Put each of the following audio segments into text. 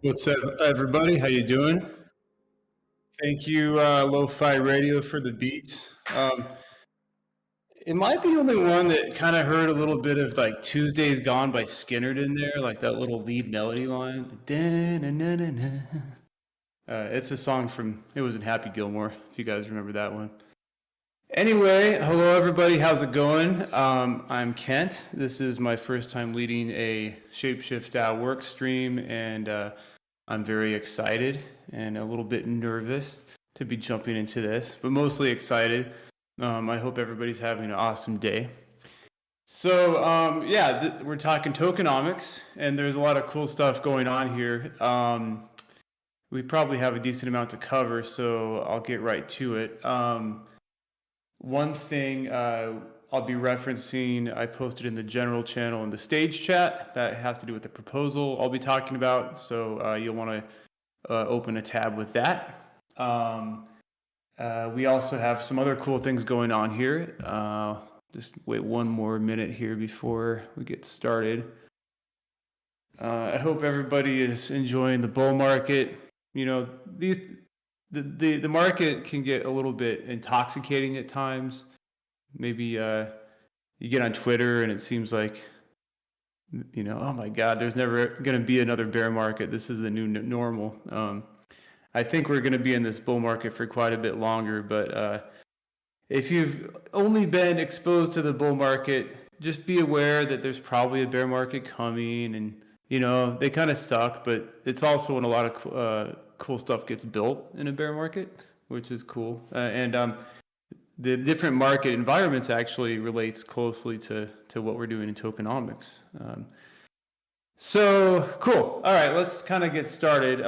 What's up, everybody? How you doing? Thank you, Lo-Fi Radio, for the beats. Am I the only one that kind of heard a little bit of like Tuesdays Gone by Skinnerd in there, like that little lead melody line? It's a song from, it was in Happy Gilmore, if you guys remember that one. Anyway, hello everybody, how's it going? I'm Kent. This is my first time leading a ShapeShift DAO work stream, and I'm very excited and a little bit nervous to be jumping into this, but mostly excited. I hope everybody's having an awesome day. So we're talking tokenomics, and there's a lot of cool stuff going on here. We probably have a decent amount to cover, so I'll get right to it. One thing I'll be referencing, I posted in the general channel in the stage chat that has to do with the proposal I'll be talking about. So you'll want to open a tab with that. We also have some other cool things going on here. Just wait one more minute here before we get started. I hope everybody is enjoying the bull market. You know, the market can get a little bit intoxicating at times. Maybe you get on Twitter and it seems like, you know, oh my God, there's never going to be another bear market. This is the new normal. I think we're going to be in this bull market for quite a bit longer. But if you've only been exposed to the bull market, just be aware that there's probably a bear market coming. And, you know, they kind of suck, but it's also when a lot of cool stuff gets built in a bear market, which is cool. The different market environments actually relates closely to what we're doing in tokenomics. So cool. All right, let's kind of get started.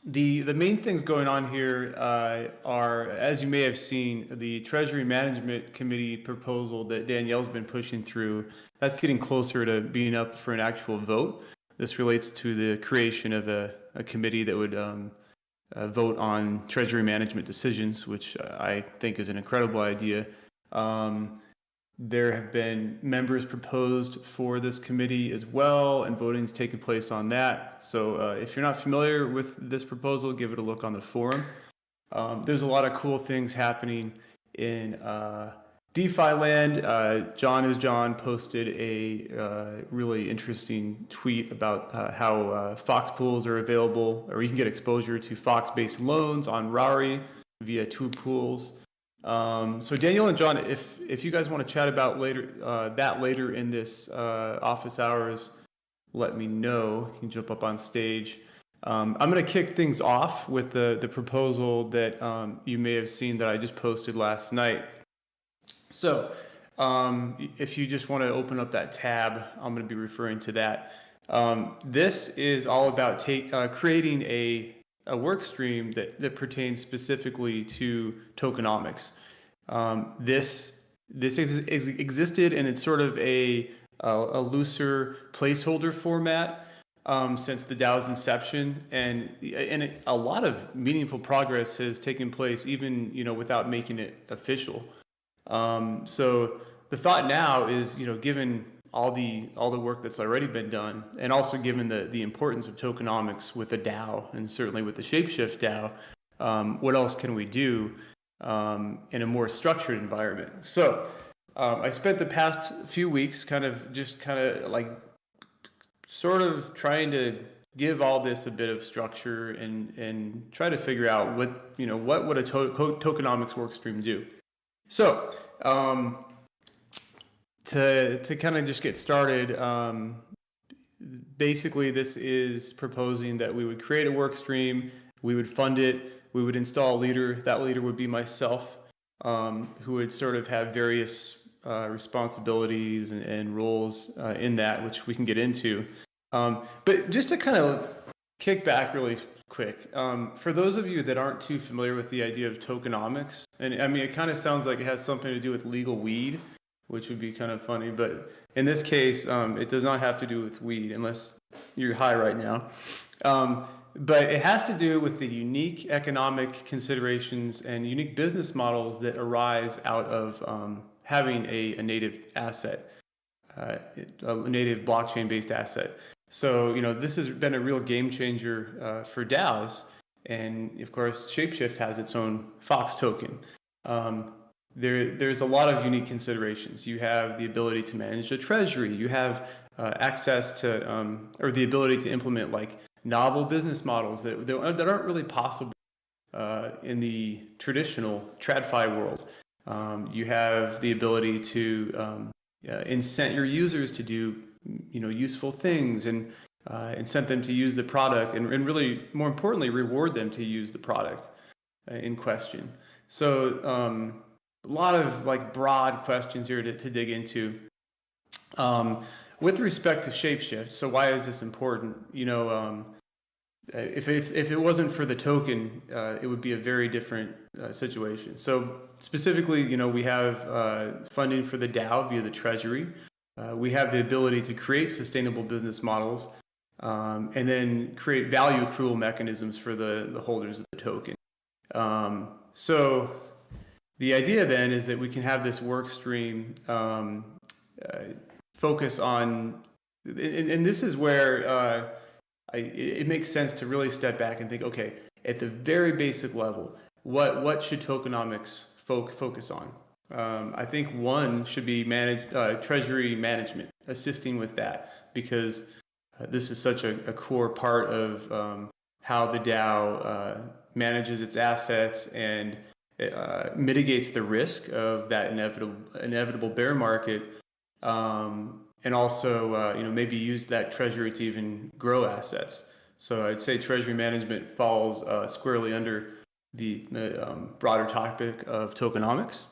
The main things going on here are, as you may have seen, the Treasury Management Committee proposal that Danielle's been pushing through. That's getting closer to being up for an actual vote. This relates to the creation of a committee that would vote on treasury management decisions, which I think is an incredible idea. There have been members proposed for this committee as well, and voting's taken place on that. So if you're not familiar with this proposal, give it a look on the forum. There's a lot of cool things happening in DeFi land. John posted a really interesting tweet about how Fox pools are available, or you can get exposure to Fox-based loans on Rari via two pools. So Daniel and John, if you guys want to chat about that later in this office hours, let me know. You can jump up on stage. I'm going to kick things off with the proposal that you may have seen that I just posted last night. So if you just want to open up that tab, I'm going to be referring to that. This is all about creating a work stream that pertains specifically to tokenomics. This existed, and it's sort of a looser placeholder format since the DAO's inception, and a lot of meaningful progress has taken place, even without making it official. So the thought now is, given all the work that's already been done, and also given the importance of tokenomics with the DAO, and certainly with the ShapeShift DAO, what else can we do in a more structured environment? So I spent the past few weeks sort of trying to give all this a bit of structure and try to figure out what would a tokenomics workstream do. So to kind of just get started, basically this is proposing that we would create a work stream, we would fund it, we would install a leader. That leader would be myself, who would sort of have various responsibilities and roles in that, which we can get into. But just to kind of kick back really quick, for those of you that aren't too familiar with the idea of tokenomics, and I mean, it kind of sounds like it has something to do with legal weed, which would be kind of funny, but in this case, it does not have to do with weed unless you're high right now. But it has to do with the unique economic considerations and unique business models that arise out of having a native asset, a native blockchain-based asset. So, this has been a real game changer for DAOs. And of course, ShapeShift has its own Fox token. There's a lot of unique considerations. You have the ability to manage the treasury. You have access to, or the ability to implement like novel business models that aren't really possible in the traditional TradFi world. You have the ability to incent your users to do useful things and incent them to use the product, and really, more importantly, reward them to use the product in question. So a lot of like broad questions here to dig into. With respect to ShapeShift, so why is this important? If it wasn't for the token, it would be a very different situation. So specifically, we have funding for the DAO via the Treasury. We have the ability to create sustainable business models, and then create value accrual mechanisms for the holders of the token. So the idea then is that we can have this work stream focus on, and this is where it makes sense to really step back and think, okay, at the very basic level, what should tokenomics focus on? I think one should be treasury management, assisting with that, because this is such a core part of how the DAO manages its assets and mitigates the risk of that inevitable bear market, and also maybe use that treasury to even grow assets. So I'd say treasury management falls squarely under the broader topic of tokenomics.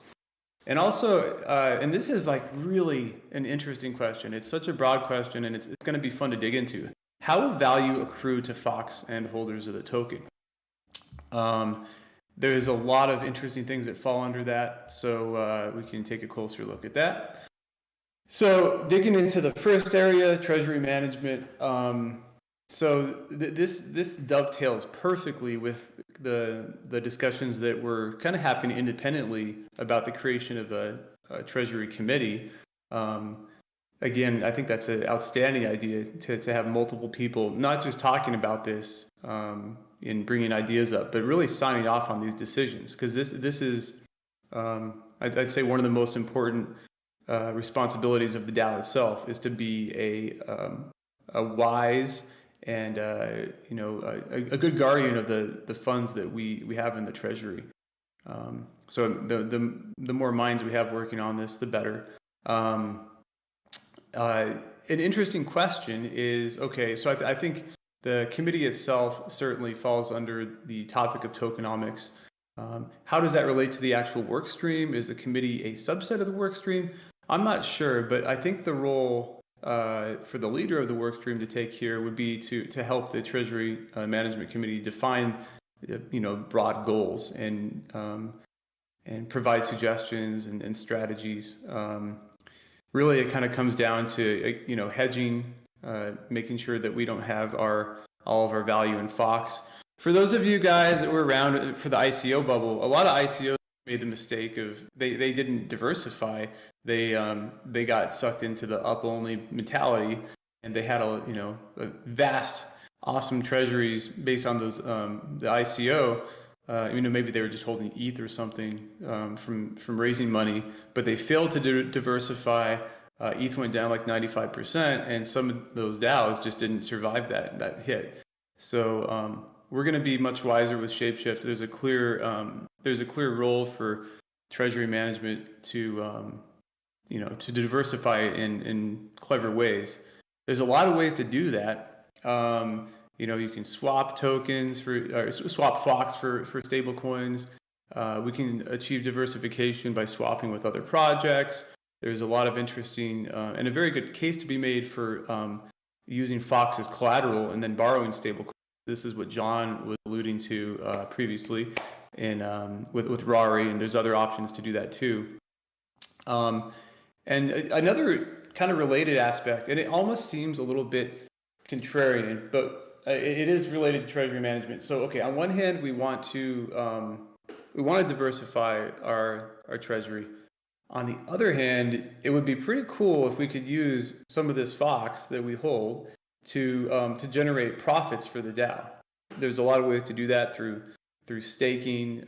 And also, and this is like really an interesting question. It's such a broad question, and it's going to be fun to dig into. How will value accrue to Fox and holders of the token? There's a lot of interesting things that fall under that, so we can take a closer look at that. So digging into the first area, treasury management. This dovetails perfectly with the discussions that were kind of happening independently about the creation of a treasury committee. Again, I think that's an outstanding idea to have multiple people not just talking about this and bringing ideas up, but really signing off on these decisions, because this is I'd say one of the most important responsibilities of the DAO itself is to be a wise and a good guardian of the funds that we have in the treasury. So the more minds we have working on this, the better. An interesting question is, okay, so I think the committee itself certainly falls under the topic of tokenomics. How does that relate to the actual work stream? Is the committee a subset of the work stream? I'm not sure, but I think the role for the leader of the work stream to take here would be to help the Treasury Management Committee define broad goals and provide suggestions and strategies. Really, it kind of comes down to hedging, making sure that we don't have all of our value in Fox. For those of you guys that were around for the ICO bubble, a lot of ICOs made the mistake of they didn't diversify. They got sucked into the up only mentality, and they had a vast awesome treasuries based on those the ICO. Maybe they were just holding ETH or something from raising money, but they failed to diversify. ETH went down like 95%, and some of those DAOs just didn't survive that hit. So we're going to be much wiser with ShapeShift. There's a clear role for treasury management to diversify in clever ways. There's a lot of ways to do that. You can swap tokens swap Fox for stable coins. We can achieve diversification by swapping with other projects. There's a lot of interesting and a very good case to be made for using Fox as collateral and then borrowing stable coins. This is what John was alluding to previously, and with Rari, and there's other options to do that too. And another kind of related aspect, and it almost seems a little bit contrarian, but it is related to treasury management. So, okay, on one hand, we want to diversify our treasury. On the other hand, it would be pretty cool if we could use some of this Fox that we hold to generate profits for the DAO. There's a lot of ways to do that through staking,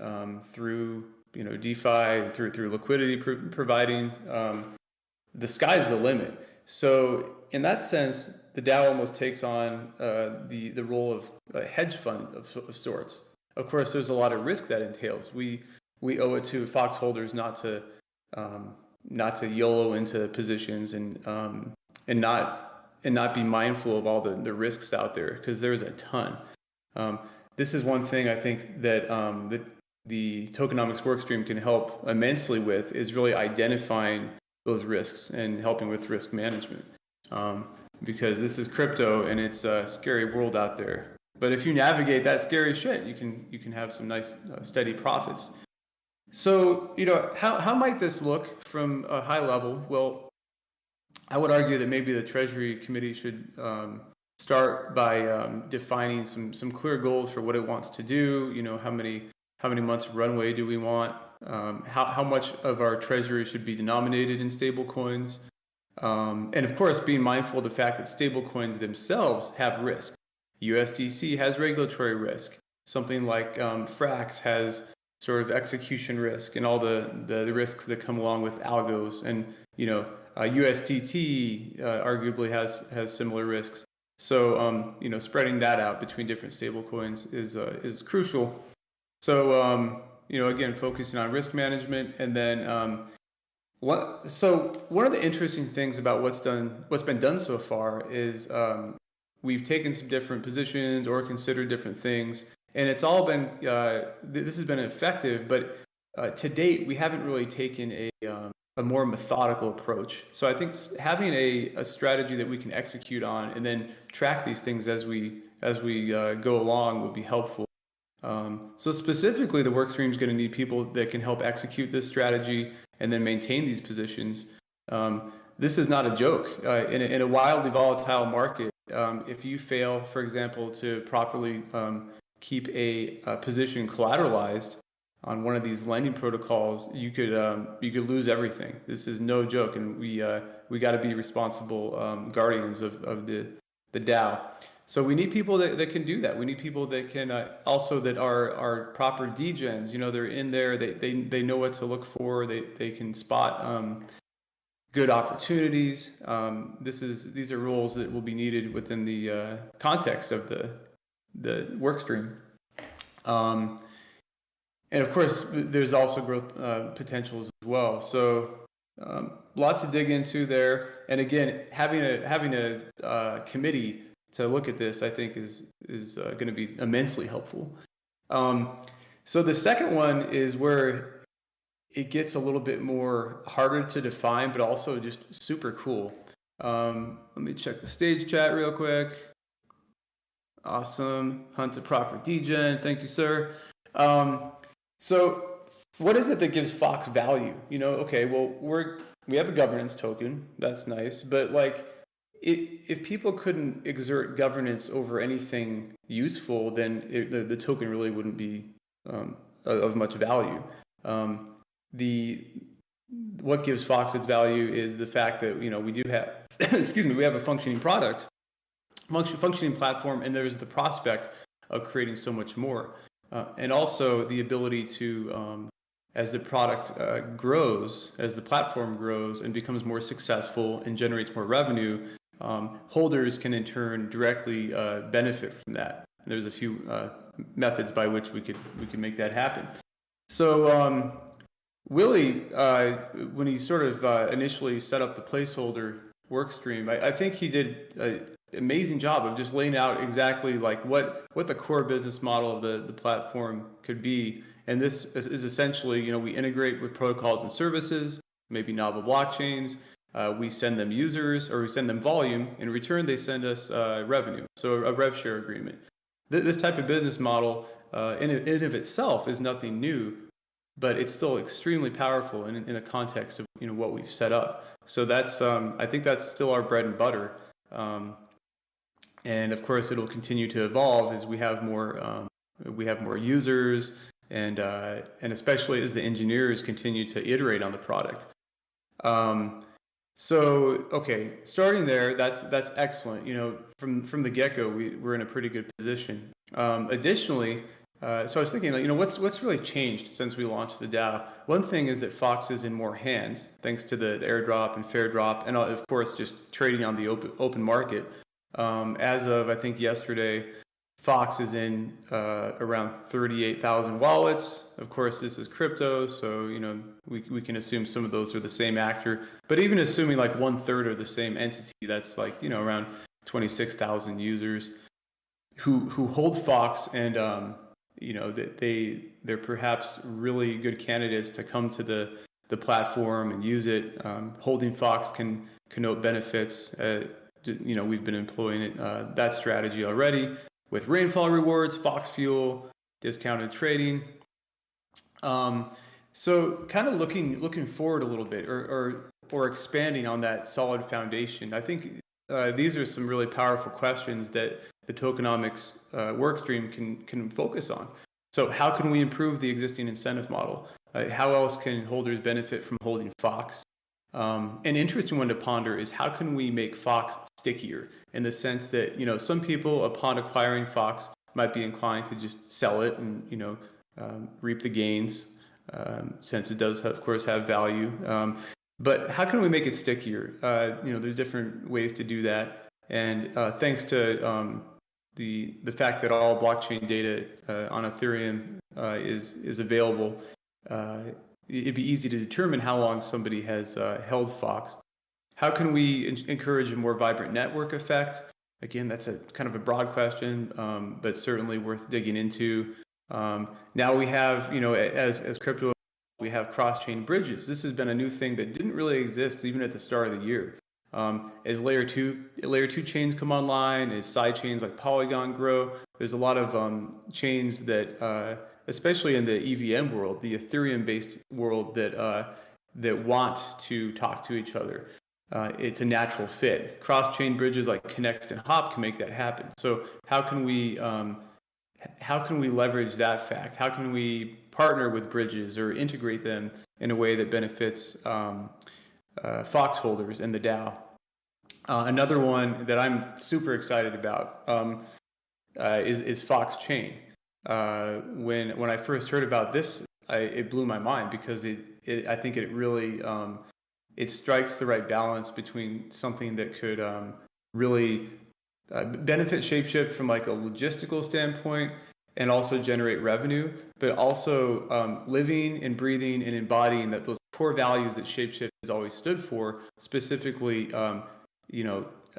through DeFi, through liquidity providing. The sky's the limit. So in that sense, the DAO almost takes on the role of a hedge fund of sorts. Of course, there's a lot of risk that entails. We owe it to Fox holders not to YOLO into positions and not be mindful of all the risks out there, because there's a ton. This is one thing I think that the tokenomics workstream can help immensely with, is really identifying those risks and helping with risk management. Because this is crypto and it's a scary world out there. But if you navigate that scary shit, you can have some nice steady profits. So, how might this look from a high level? Well, I would argue that maybe the Treasury Committee should start by defining some clear goals for what it wants to do. How many months of runway do we want? How much of our treasury should be denominated in stable coins? And of course, being mindful of the fact that stable coins themselves have risk. USDC has regulatory risk. Something like Frax has sort of execution risk and all the risks that come along with algos. And USDT arguably has similar risks. So spreading that out between different stable coins is crucial. So again, focusing on risk management. And then so one of the interesting things about what's been done so far is we've taken some different positions or considered different things, and it's all been this has been effective, but to date we haven't really taken a more methodical approach. So I think having a strategy that we can execute on and then track these things as we go along would be helpful. So specifically, the workstream is going to need people that can help execute this strategy and then maintain these positions. This is not a joke. In a wildly volatile market, if you fail, for example, to properly keep a position collateralized on one of these lending protocols, you could lose everything. This is no joke, and we got to be responsible guardians of the DAO. So we need people that can do that. We need people that can also that are proper degens. They're in there. They know what to look for. They can spot good opportunities. These are roles that will be needed within the context of the work stream. And of course, there's also growth potentials as well. So a lot to dig into there. And again, having a committee to look at this, I think, is going to be immensely helpful. So the second one is where it gets a little bit more harder to define, but also just super cool. Let me check the stage chat real quick. Awesome. Hunt's a proper degen. Thank you, sir. So what is it that gives Fox value? Okay, well, we have a governance token. That's nice. But if people couldn't exert governance over anything useful, then the token really wouldn't be of much value. What gives Fox its value is the fact that we do have we have a functioning product, functioning platform, and there's the prospect of creating so much more, and also the ability to as the product grows, as the platform grows and becomes more successful and generates more revenue, holders can in turn directly benefit from that. And there's a few methods by which we could make that happen. So Willie, when he sort of initially set up the placeholder work stream, I think he did an amazing job of just laying out exactly what the core business model of the platform could be. And this is essentially, we integrate with protocols and services, maybe novel blockchains. We send them users, or we send them volume. In return, they send us revenue, so a rev share agreement. This type of business model in and of itself is nothing new, but it's still extremely powerful in the context of what we've set up. So that's I think that's still our bread and butter, and of course it'll continue to evolve as we have more users, and especially as the engineers continue to iterate on the product. So, okay, starting there, that's excellent. From the get-go, we're in a pretty good position. Additionally, so I was thinking, like, what's really changed since we launched the DAO? One thing is that Fox is in more hands, thanks to the airdrop and fair drop, and of course, just trading on the open market. As of, I think, yesterday, Fox is in around 38,000 wallets. Of course, this is crypto, so we can assume some of those are the same actor. But even assuming like 1/3 are the same entity, that's like around 26,000 users who hold Fox, and they're perhaps really good candidates to come to the platform and use it. Holding Fox can connote benefits. We've been employing that strategy already, with rainfall rewards, Fox Fuel, discounted trading. So kind of looking forward a little bit, or expanding on that solid foundation. I think these are some really powerful questions that the tokenomics workstream can focus on. So how can we improve the existing incentive model? How else can holders benefit from holding Fox? An interesting one to ponder is, how can we make Fox stickier, in the sense that some people, upon acquiring Fox, might be inclined to just sell it and reap the gains, since it does of course have value. But how can we make it stickier? There's different ways to do that, and thanks to the fact that all blockchain data on Ethereum is available, it'd be easy to determine how long somebody has held Fox. How can we encourage a more vibrant network effect? Again, that's a kind of a broad question, but certainly worth digging into. Now we have, as crypto, we have cross-chain bridges. This has been a new thing that didn't really exist even at the start of the year. As layer two chains come online, as side chains like Polygon grow, there's a lot of chains that, especially in the EVM world, the Ethereum-based world, that want to talk to each other. It's a natural fit. Cross-chain bridges like Connext and Hop can make that happen. So how can we leverage that fact? How can we partner with bridges or integrate them in a way that benefits Fox holders and the DAO? Another one that I'm super excited about is Fox Chain. When I first heard about this, it blew my mind, because I think it really it strikes the right balance between something that could really benefit ShapeShift from like a logistical standpoint, and also generate revenue, but also living and breathing and embodying those core values that ShapeShift has always stood for, specifically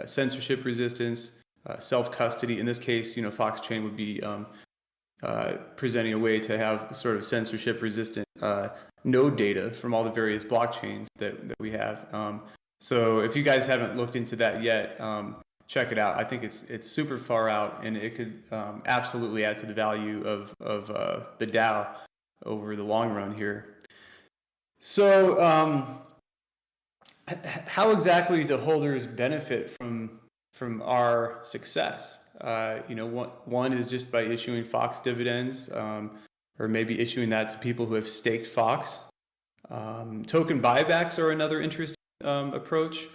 censorship resistance, self-custody. In this case, Fox Chain would be presenting a way to have sort of censorship resistant node data from all the various blockchains that we have. So if you guys haven't looked into that yet, check it out. I think it's super far out, and it could absolutely add to the value of the DAO over the long run here. So how exactly do holders benefit from our success? One is just by issuing Fox dividends, or maybe issuing that to people who have staked Fox. Token buybacks are another interesting approach.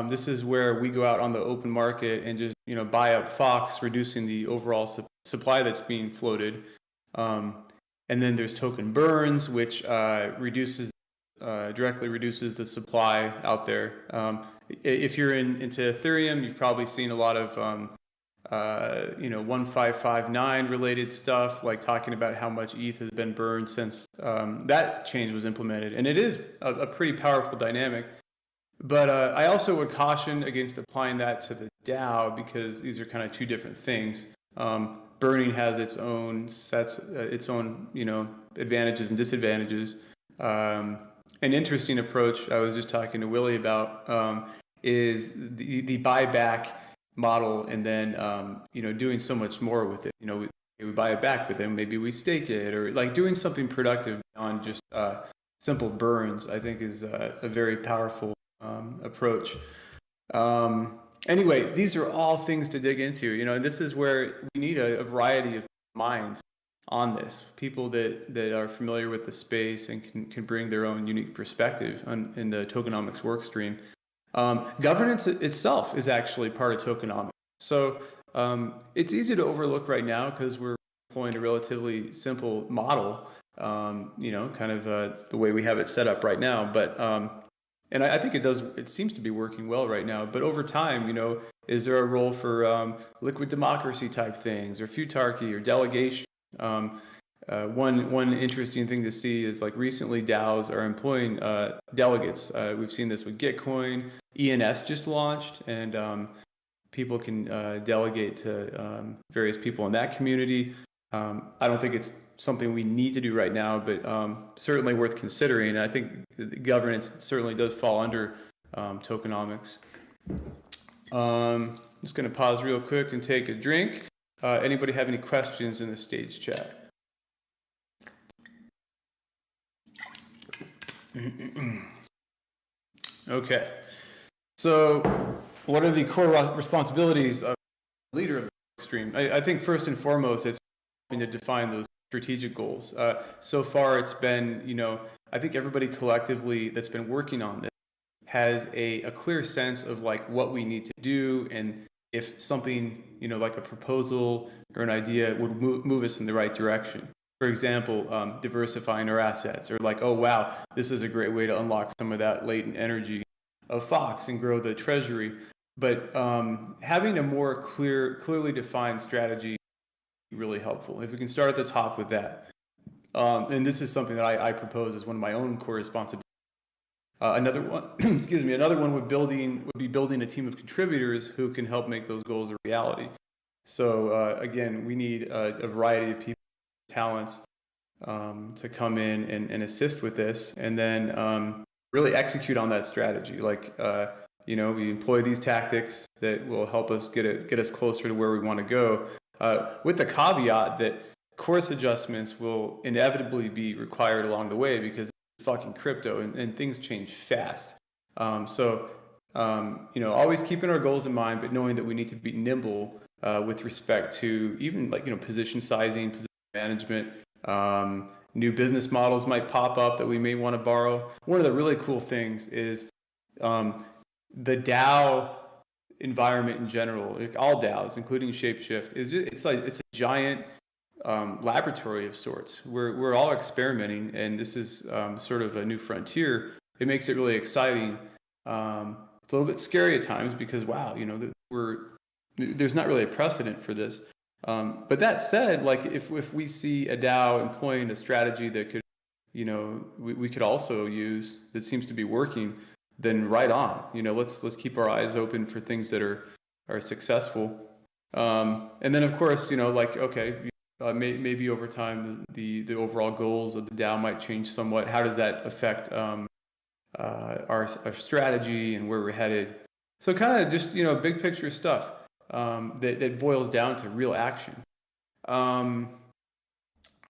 This is where we go out on the open market and just buy up Fox, reducing the overall supply that's being floated. And then there's token burns, which directly reduces the supply out there. If you're into Ethereum, you've probably seen a lot of 1559 related stuff, like talking about how much ETH has been burned since that change was implemented, and it is a pretty powerful dynamic. But I also would caution against applying that to the DAO, because these are kind of two different things. Burning has its own advantages and disadvantages. An interesting approach I was just talking to Willie about is the buyback model, and then doing so much more with it. We buy it back, but then maybe we stake it, or like doing something productive beyond just simple burns. I think is a very powerful approach. Anyway, these are all things to dig into, and this is where we need a variety of minds on this. People that are familiar with the space and can bring their own unique perspective in the tokenomics work stream. Governance itself is actually part of tokenomics. So it's easy to overlook right now because we're employing a relatively simple model, kind of the way we have it set up right now. But and I think it seems to be working well right now. But over time, is there a role for liquid democracy type things or futarchy or delegation? One interesting thing to see is like recently DAOs are employing delegates. We've seen this with Gitcoin. ENS just launched, and people can delegate to various people in that community. I don't think it's something we need to do right now, but certainly worth considering. And I think the governance certainly does fall under tokenomics. I'm just going to pause real quick and take a drink. Anybody have any questions in the stage chat? Okay. So what are the core responsibilities of the leader of the work stream? I think first and foremost, it's to define those strategic goals. So far, it's been, I think everybody collectively that's been working on this has a clear sense of like what we need to do, and if something, like a proposal or an idea would move us in the right direction. For example, diversifying our assets, or like, oh wow, this is a great way to unlock some of that latent energy of Fox and grow the treasury. But having a more clearly defined strategy is really helpful. If we can start at the top with that. And this is something that I propose as one of my own core responsibilities. Another one, another one would be building a team of contributors who can help make those goals a reality. So again, we need a variety of people, talents to come in and assist with this, and then really execute on that strategy. Like, we employ these tactics that will help us get us closer to where we want to go, with the caveat that course adjustments will inevitably be required along the way because it's fucking crypto and things change fast. Always keeping our goals in mind, but knowing that we need to be nimble with respect to even position sizing, position management. New business models might pop up that we may want to borrow. One of the really cool things is the DAO environment in general. Like all DAOs, including ShapeShift, it's a giant laboratory of sorts. We're all experimenting, and this is sort of a new frontier. It makes it really exciting. It's a little bit scary at times because wow, there's not really a precedent for this. But that said, like if we see a DAO employing a strategy that could, we could also use that seems to be working, then right on. Let's keep our eyes open for things that are successful. And then of course, maybe over time the overall goals of the DAO might change somewhat. How does that affect our strategy and where we're headed? So kind of just big picture stuff. That boils down to real action.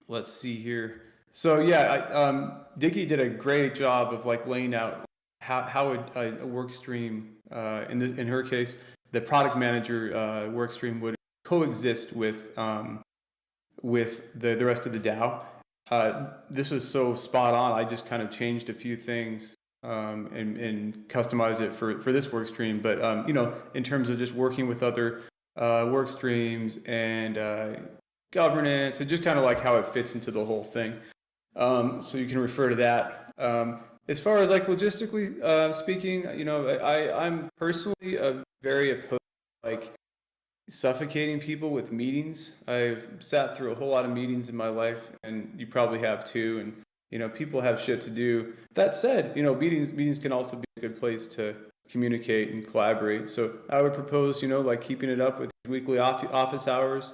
Let's see here. So yeah, Diggy did a great job of laying out how a work stream, in her case, the product manager work stream would coexist with the rest of the DAO. This was so spot on. I just kind of changed a few things and customized it for this work stream. But in terms of just working with other work streams and governance, and just kind of like how it fits into the whole thing. So you can refer to that. As far as logistically speaking, I'm personally very opposed to suffocating people with meetings. I've sat through a whole lot of meetings in my life, and you probably have too. And people have shit to do. That said, meetings can also be a good place to communicate and collaborate. So I would propose, keeping it up with weekly office hours.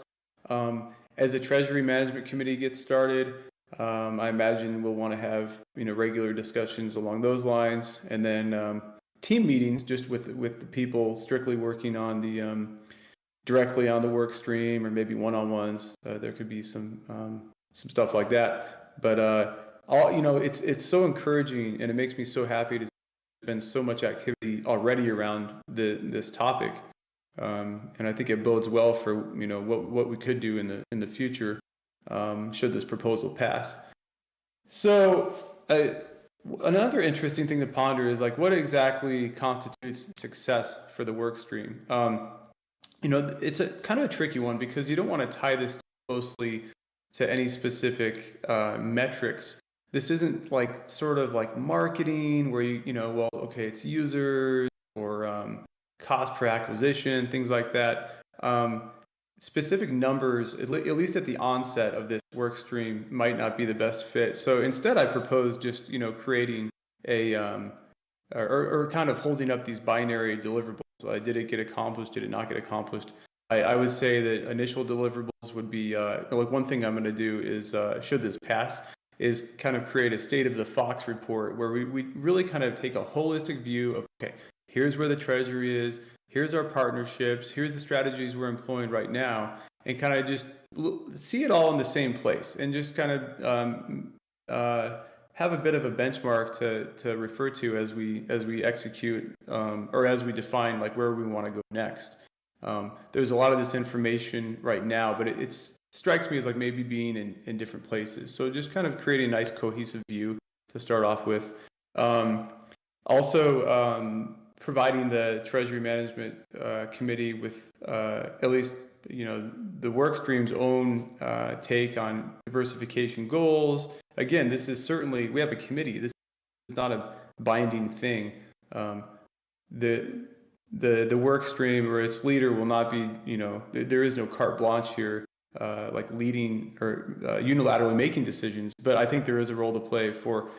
As a Treasury Management Committee gets started, I imagine we'll want to have, regular discussions along those lines, and then team meetings just with the people strictly working on the directly on the work stream, or maybe one-on-ones. There could be some stuff like that, but. It's so encouraging, and it makes me so happy to spend so much activity already around this topic, and I think it bodes well for what we could do in the future should this proposal pass. So Another interesting thing to ponder is like what exactly constitutes success for the work stream. It's a kind of a tricky one because you don't want to tie this closely to any specific metrics. This isn't like sort of like marketing where well, okay, it's users or cost per acquisition, things like that. Specific numbers, at least at the onset of this work stream, might not be the best fit. So instead, I propose just creating a or kind of holding up these binary deliverables. Did it get accomplished? Did it not get accomplished? I would say that initial deliverables would be like one thing I'm going to do is should this pass is kind of create a state of the Fox report where we really kind of take a holistic view of, okay, here's where the Treasury is, here's our partnerships, here's the strategies we're employing right now, and kind of just see it all in the same place and just kind of have a bit of a benchmark to refer to as we execute or as we define like where we want to go next. There's a lot of this information right now, but it strikes me as like maybe being in different places. So just kind of creating a nice cohesive view to start off with. Also, providing the Treasury Management Committee with at least the work stream's own take on diversification goals. Again, this is certainly, we have a committee. This is not a binding thing. The work stream or its leader will not be, there is no carte blanche here, like leading or unilaterally making decisions. But I think there is a role to play for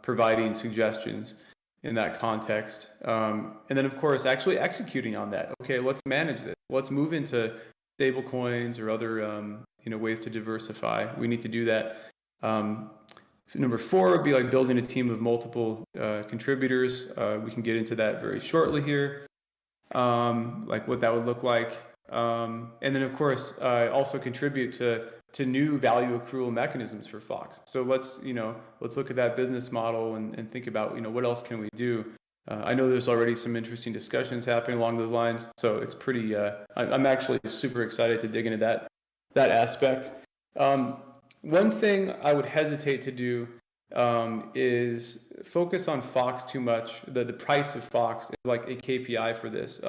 providing suggestions in that context. And then, of course, actually executing on that. Okay, let's manage this. Let's move into stable coins or other ways to diversify. We need to do that. Number 4 would be like building a team of multiple contributors. We can get into that very shortly here, like what that would look like. And then, of course, also contribute to new value accrual mechanisms for Fox. So let's look at that business model and think about, what else can we do? I know there's already some interesting discussions happening along those lines. So it's pretty, I'm actually super excited to dig into that aspect. One thing I would hesitate to do is focus on Fox too much. The price of Fox is like a KPI for this.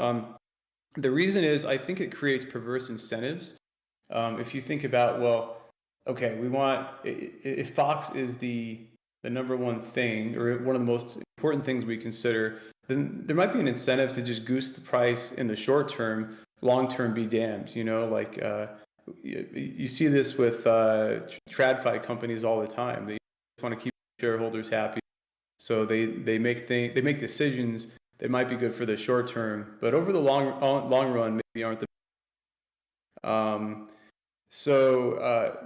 The reason is I think it creates perverse incentives. If you think about, well, okay, if Fox is the number one thing or one of the most important things we consider, then there might be an incentive to just goose the price in the short term, long term be damned. You see this with TradFi companies all the time. They want to keep shareholders happy, so they make decisions that might be good for the short term, but over the long run maybe aren't the.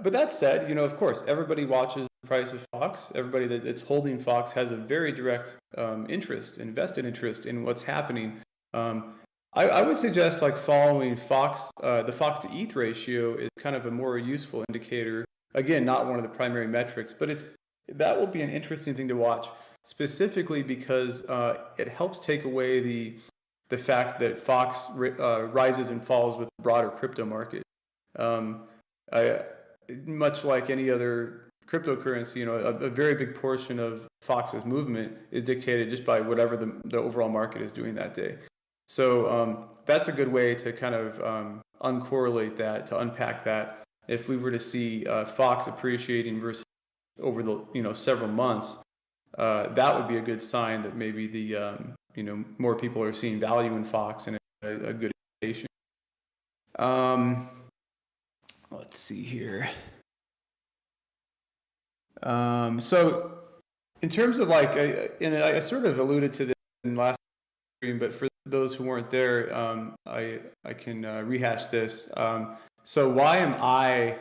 But that said, of course, everybody watches the price of Fox. Everybody that's holding Fox has a very direct invested interest in what's happening. I would suggest like following Fox, the Fox to ETH ratio is kind of a more useful indicator. Again, not one of the primary metrics, but that will be an interesting thing to watch, specifically because it helps take away the fact that Fox rises and falls with the broader crypto market. Much like any other cryptocurrency, a very big portion of Fox's movement is dictated just by whatever the overall market is doing that day. So that's a good way to kind of uncorrelate that, to unpack that. If we were to see Fox appreciating versus over the several months, that would be a good sign that maybe the more people are seeing value in Fox and a good indication. Let's see here. So in terms of like, and I sort of alluded to this in last stream, but for those who weren't there, I can rehash this. So why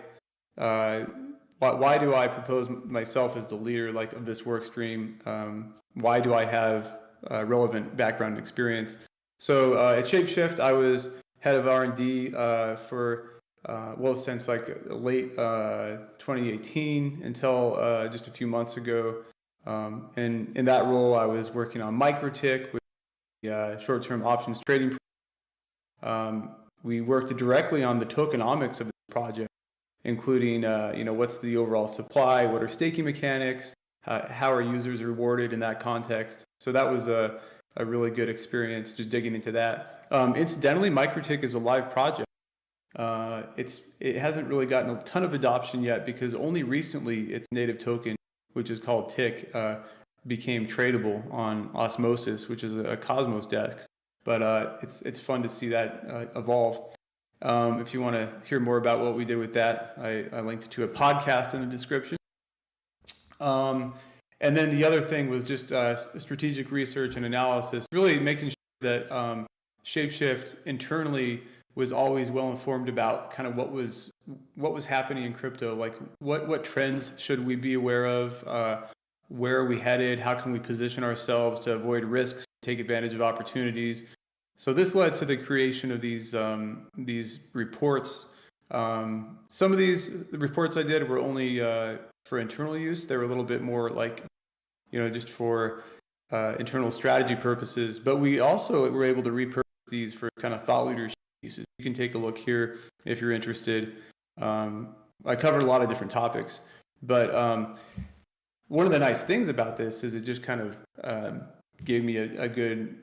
do I propose myself as the leader of this work stream? Why do I have relevant background experience? So at ShapeShift, I was head of R&D since late 2018 until just a few months ago. And in that role, I was working on MicroTick, with the short-term options trading. We worked directly on the tokenomics of this project, including what's the overall supply, what are staking mechanics, how are users rewarded in that context. So that was a really good experience, just digging into that. Incidentally, MikroTik is a live project. It hasn't really gotten a ton of adoption yet because only recently its native token, which is called Tick, became tradable on Osmosis, which is a Cosmos DEX. But it's fun to see that evolve. If you want to hear more about what we did with that, I linked to a podcast in the description. And then the other thing was just strategic research and analysis, really making sure that ShapeShift internally was always well informed about kind of what was happening in crypto, like what trends should we be aware of, where are we headed, how can we position ourselves to avoid risks, take advantage of opportunities. So this led to the creation of these reports. Some of these reports I did were only for internal use. They were a little bit more like, just for internal strategy purposes. But we also were able to repurpose these for kind of thought leadership pieces. You can take a look here if you're interested. I covered a lot of different topics, but one of the nice things about this is it just kind of gave me a good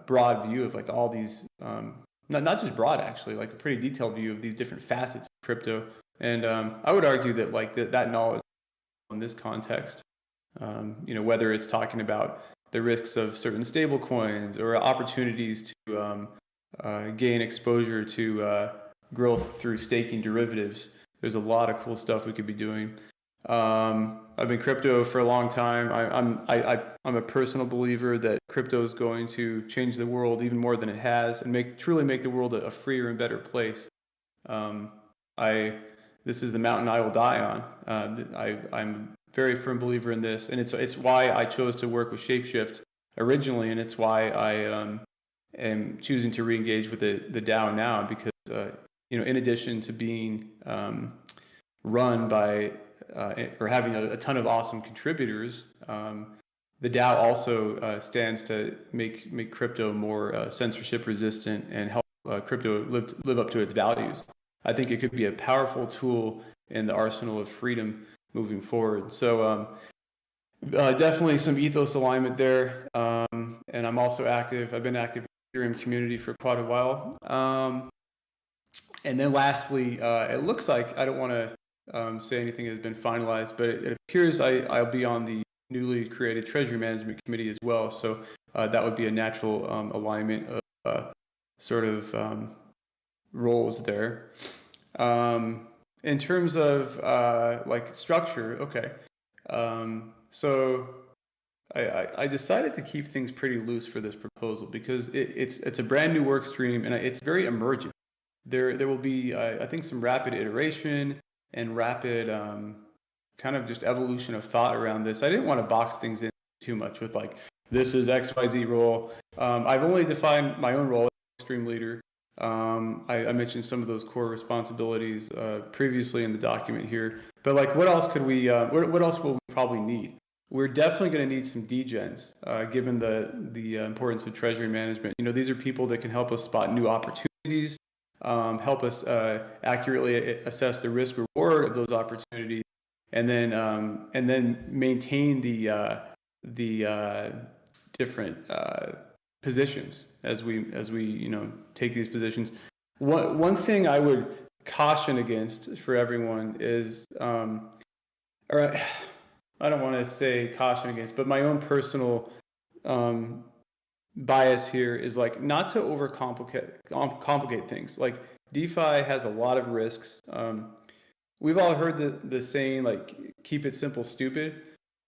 broad view of like all these, not just broad actually, like a pretty detailed view of these different facets of crypto. And I would argue that like that knowledge in this context, whether it's talking about the risks of certain stable coins or opportunities to gain exposure to growth through staking derivatives. There's a lot of cool stuff we could be doing. I've been crypto for a long time. I'm a personal believer that crypto is going to change the world even more than it has, and truly make the world a freer and better place. This is the mountain I will die on. I'm a very firm believer in this, and it's why I chose to work with ShapeShift originally, and it's why I am choosing to re-engage with the DAO now, because in addition to being run by or having a ton of awesome contributors, the DAO also stands to make crypto more censorship resistant and help crypto live up to its values. I think it could be a powerful tool in the arsenal of freedom moving forward. So definitely some ethos alignment there. And I'm also active. I've been active in the Ethereum community for quite a while. And then lastly, it looks like, I don't want to say anything has been finalized, but it appears I'll be on the newly created Treasury Management Committee as well. So that would be a natural alignment of sort of roles there. In terms of like structure, okay. So I decided to keep things pretty loose for this proposal because it's a brand new work stream and it's very emergent. There will be, I think, some rapid iteration and rapid kind of just evolution of thought around this. I didn't want to box things in too much with like, this is XYZ role. I've only defined my own role as stream leader. I mentioned some of those core responsibilities previously in the document here, but like what else could we, what else will we probably need? We're definitely going to need some degens, given the importance of treasury management. These are people that can help us spot new opportunities, help us accurately assess the risk reward of those opportunities, and then maintain the different positions as we take these positions. One thing I would caution against for everyone is, or I don't want to say caution against, but my own personal bias here is like not to complicate things. Like DeFi has a lot of risks. We've all heard the saying like keep it simple, stupid.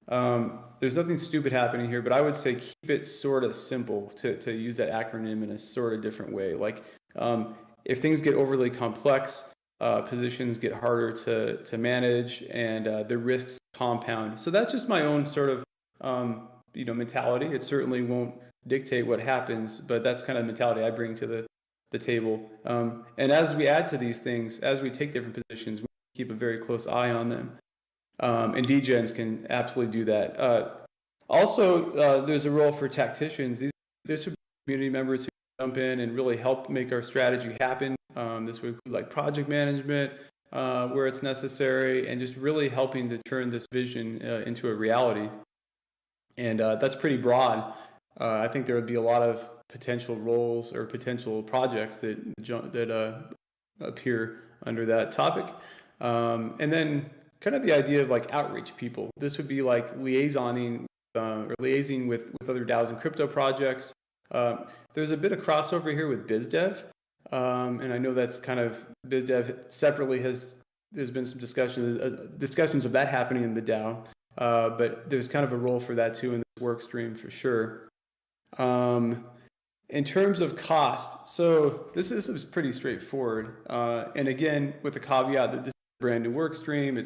There's nothing stupid happening here, but I would say keep it sort of simple, to use that acronym in a sort of different way. Like if things get overly complex, positions get harder to manage, and the risks compound. So that's just my own sort of mentality. It certainly won't dictate what happens, but that's kind of the mentality I bring to the table. And as we add to these things, as we take different positions, we keep a very close eye on them. And degens can absolutely do that. Also, there's a role for tacticians. This would be community members who jump in and really help make our strategy happen. This would include like project management, where it's necessary, and just really helping to turn this vision into a reality. And that's pretty broad. I think there would be a lot of potential roles or potential projects that appear under that topic. And then kind of the idea of like outreach people. This would be like liaising with other DAOs and crypto projects. There's a bit of crossover here with BizDev. And I know that's kind of BizDev separately there's been some discussions of that happening in the DAO. But there's kind of a role for that too in this work stream for sure. In terms of cost, so this is pretty straightforward. And again, with the caveat that this is a brand new work stream,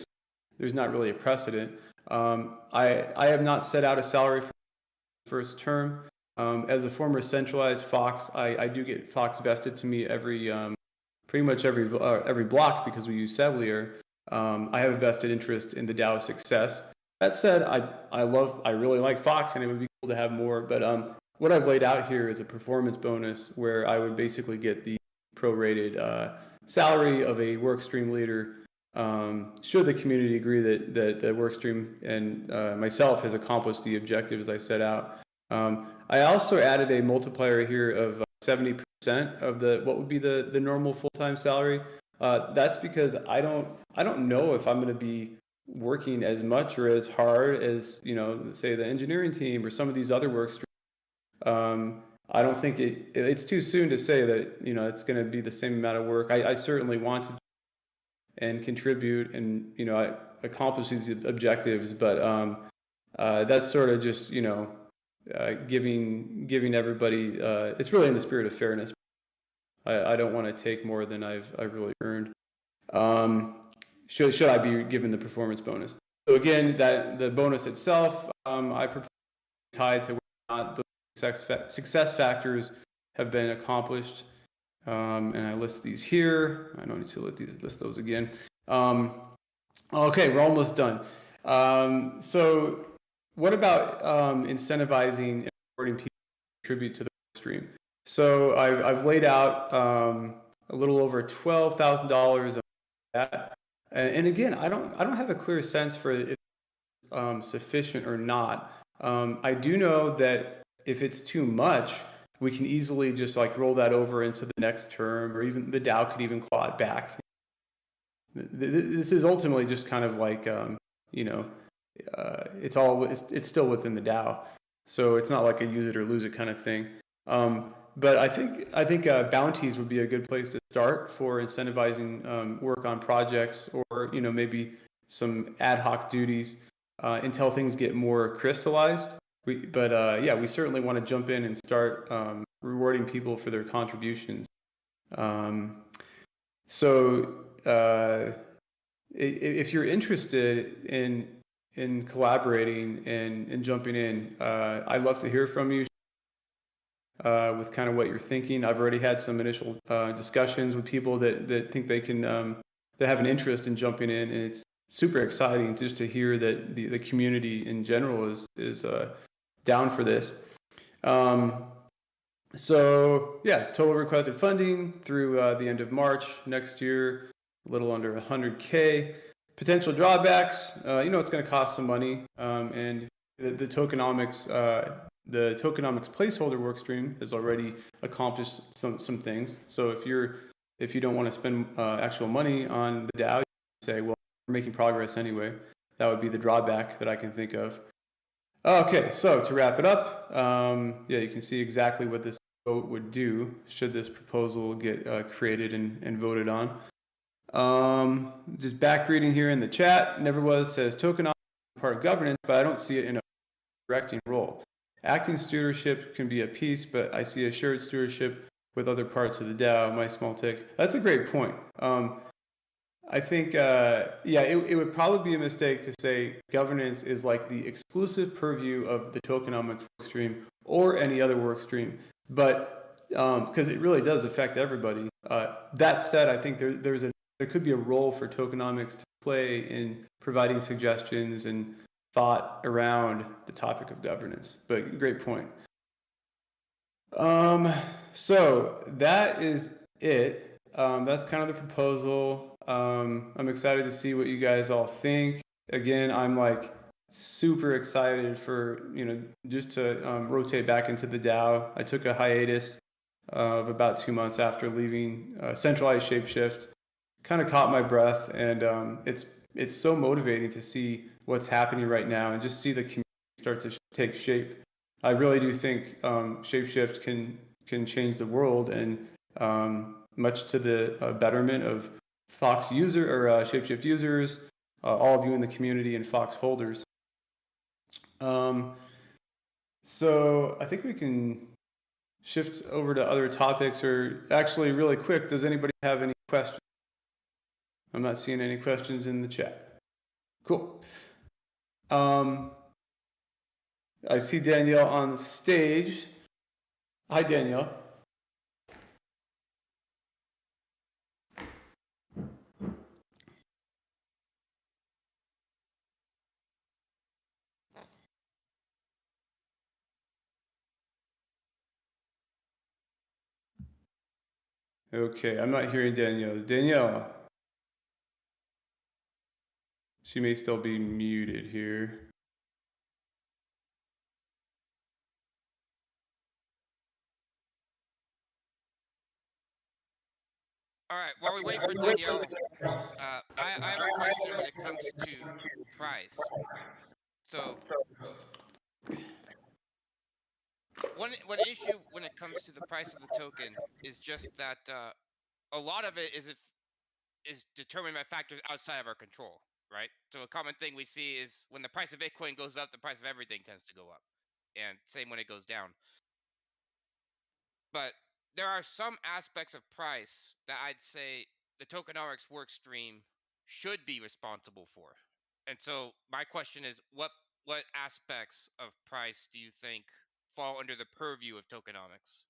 there's not really a precedent. I have not set out a salary for the first term. As a former centralized Fox, I do get Fox vested to me pretty much every block because we use Sevlier. I have a vested interest in the DAO success. That said, I really like Fox, and it would be cool to have more. But what I've laid out here is a performance bonus where I would basically get the prorated salary of a workstream leader. Should the community agree that the workstream and myself has accomplished the objectives I set out. I also added a multiplier here of 70% of what would be the normal full-time salary. That's because I don't know if I'm going to be working as much or as hard as, say the engineering team or some of these other work streams. I don't think it's too soon to say that, it's going to be the same amount of work. I certainly want to and contribute and, accomplish these objectives, but that's sort of just, giving everybody, it's really in the spirit of fairness. I don't want to take more than I've really earned. Should I be given the performance bonus? So again, the bonus itself, I propose tied to whether or not the success factors have been accomplished. And I list these here. I don't need to list those again. Okay, we're almost done. So what about incentivizing and rewarding people to contribute to the work stream? So I've laid out a little over $12,000 of that. And again, I don't have a clear sense for if it's sufficient or not. I do know that if it's too much, we can easily just like roll that over into the next term, or even the DAO could even claw it back. This is ultimately just kind of like, it's still within the DAO. So it's not like a use it or lose it kind of thing. But I think bounties would be a good place to start for incentivizing work on projects, or maybe some ad hoc duties until things get more crystallized. We certainly want to jump in and start rewarding people for their contributions. If you're interested in collaborating and jumping in, I'd love to hear from you with kind of what you're thinking. I've already had some initial discussions with people that think they can that have an interest in jumping in, and it's super exciting just to hear that the community in general is down for this. Total requested funding through the end of March next year, a little under 100K. Potential drawbacks, it's going to cost some money, and the tokenomics placeholder workstream has already accomplished some things. So if you don't want to spend actual money on the DAO, you can say, well, we're making progress anyway. That would be the drawback that I can think of. Okay, so to wrap it up, you can see exactly what this vote would do should this proposal get created and voted on. Just back reading here in the chat, Never Was says tokenomics is part of governance, but I don't see it in a directing role. Acting stewardship can be a piece, but I see a shared stewardship with other parts of the DAO, my small take. That's a great point. I think, it would probably be a mistake to say governance is like the exclusive purview of the tokenomics workstream or any other workstream, but because it really does affect everybody. That said, I think there could be a role for tokenomics to play in providing suggestions and thought around the topic of governance. But great point. So that is it. That's kind of the proposal. I'm excited to see what you guys all think. Again, I'm like super excited for, just to rotate back into the DAO. I took a hiatus of about 2 months after leaving centralized ShapeShift. Kind of caught my breath, and it's so motivating to see what's happening right now and just see the community start to take shape. I really do think ShapeShift can change the world, and much to the betterment of Fox user or ShapeShift users, all of you in the community, and Fox holders. So I think we can shift over to other topics, or actually really quick, does anybody have any questions? I'm not seeing any questions in the chat. Cool. I see Danielle on the stage. Hi, Danielle. Okay, I'm not hearing Danielle. Danielle. She may still be muted here. All right, while we wait for Danielle, I have a question when it comes to price. So one issue when it comes to the price of the token is just that a lot of it is determined by factors outside of our control, right? So a common thing we see is when the price of Bitcoin goes up, the price of everything tends to go up, and same when it goes down. But there are some aspects of price that I'd say the tokenomics work stream should be responsible for. And so my question is, what aspects of price do you think fall under the purview of tokenomics?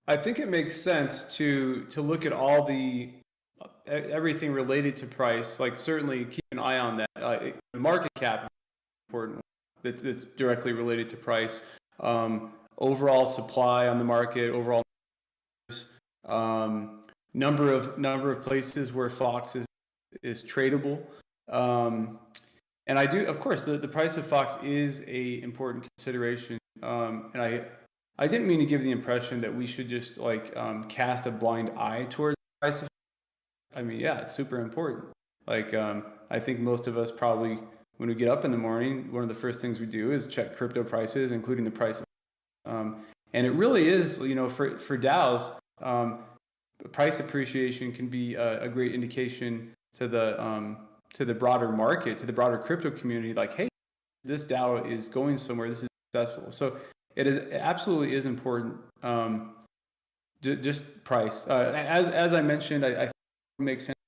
I think it makes sense to look at all everything related to price. Like, certainly keep an eye on that. The market cap is important. That's directly related to price. Overall supply on the market, overall number of places where Fox is tradable. And I do, of course, the price of Fox is a important consideration. And I didn't mean to give the impression that we should just like cast a blind eye towards the price of. I mean, yeah, it's super important. Like, I think most of us probably, when we get up in the morning, one of the first things we do is check crypto prices, including the price of. And it really is, for DAOs, price appreciation can be a great indication to the broader market, to the broader crypto community. Like, hey, this DAO is going somewhere. This is successful. So it absolutely is important. Just price. As I mentioned, I think it makes sense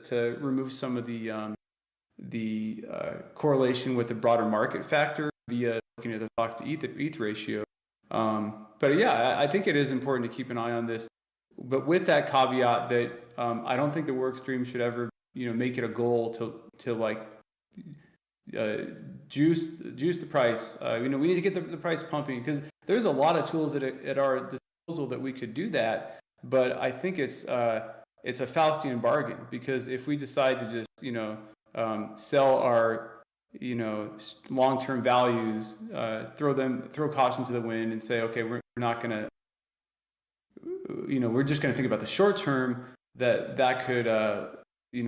to remove some of the correlation with the broader market factor via looking at the Fox to ETH ratio. But yeah, I think it is important to keep an eye on this. But with that caveat that I don't think the work stream should ever, make it a goal to like juice the price. We need to get the price pumping, because there's a lot of tools at our disposal that we could do that. But I think it's a Faustian bargain, because if we decide to just sell our long-term values, throw caution to the wind, and say, okay, we're not gonna, we're just gonna think about the short term. That could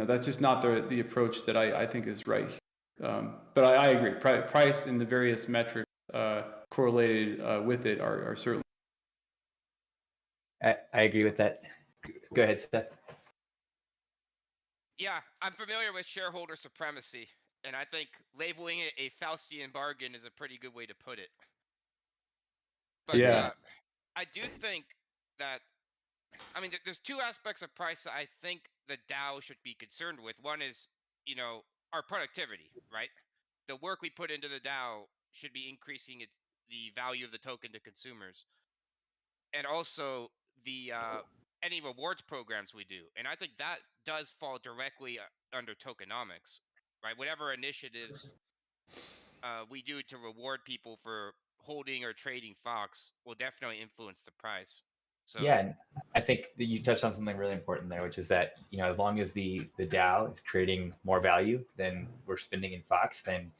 that's just not the approach that I think is right. But I agree. Price and the various metrics correlated with it are certainly. I agree with that. Go ahead, Seth. Yeah, I'm familiar with shareholder supremacy, and I think labeling it a Faustian bargain is a pretty good way to put it. But yeah, I do think that, there's two aspects of price that I think the DAO should be concerned with. One is, our productivity, right? The work we put into the DAO should be increasing the value of the token to consumers, and also the any rewards programs we do. And I think that does fall directly under tokenomics, right? Whatever initiatives we do to reward people for holding or trading Fox will definitely influence the price. So yeah, I think that you touched on something really important there, which is that, as long as the DAO is creating more value than we're spending in Fox, then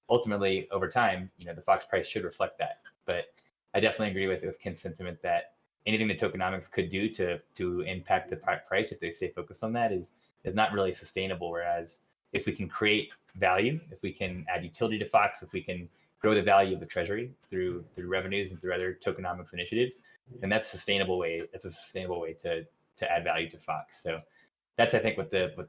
ultimately over time, the Fox price should reflect that. But I definitely agree with Ken's sentiment that anything that tokenomics could do to impact the price, if they stay focused on that, is not really sustainable. Whereas if we can create value, if we can add utility to Fox, if we can grow the value of the treasury through revenues and through other tokenomics initiatives, and that's a sustainable way to add value to Fox. So that's, I think, what the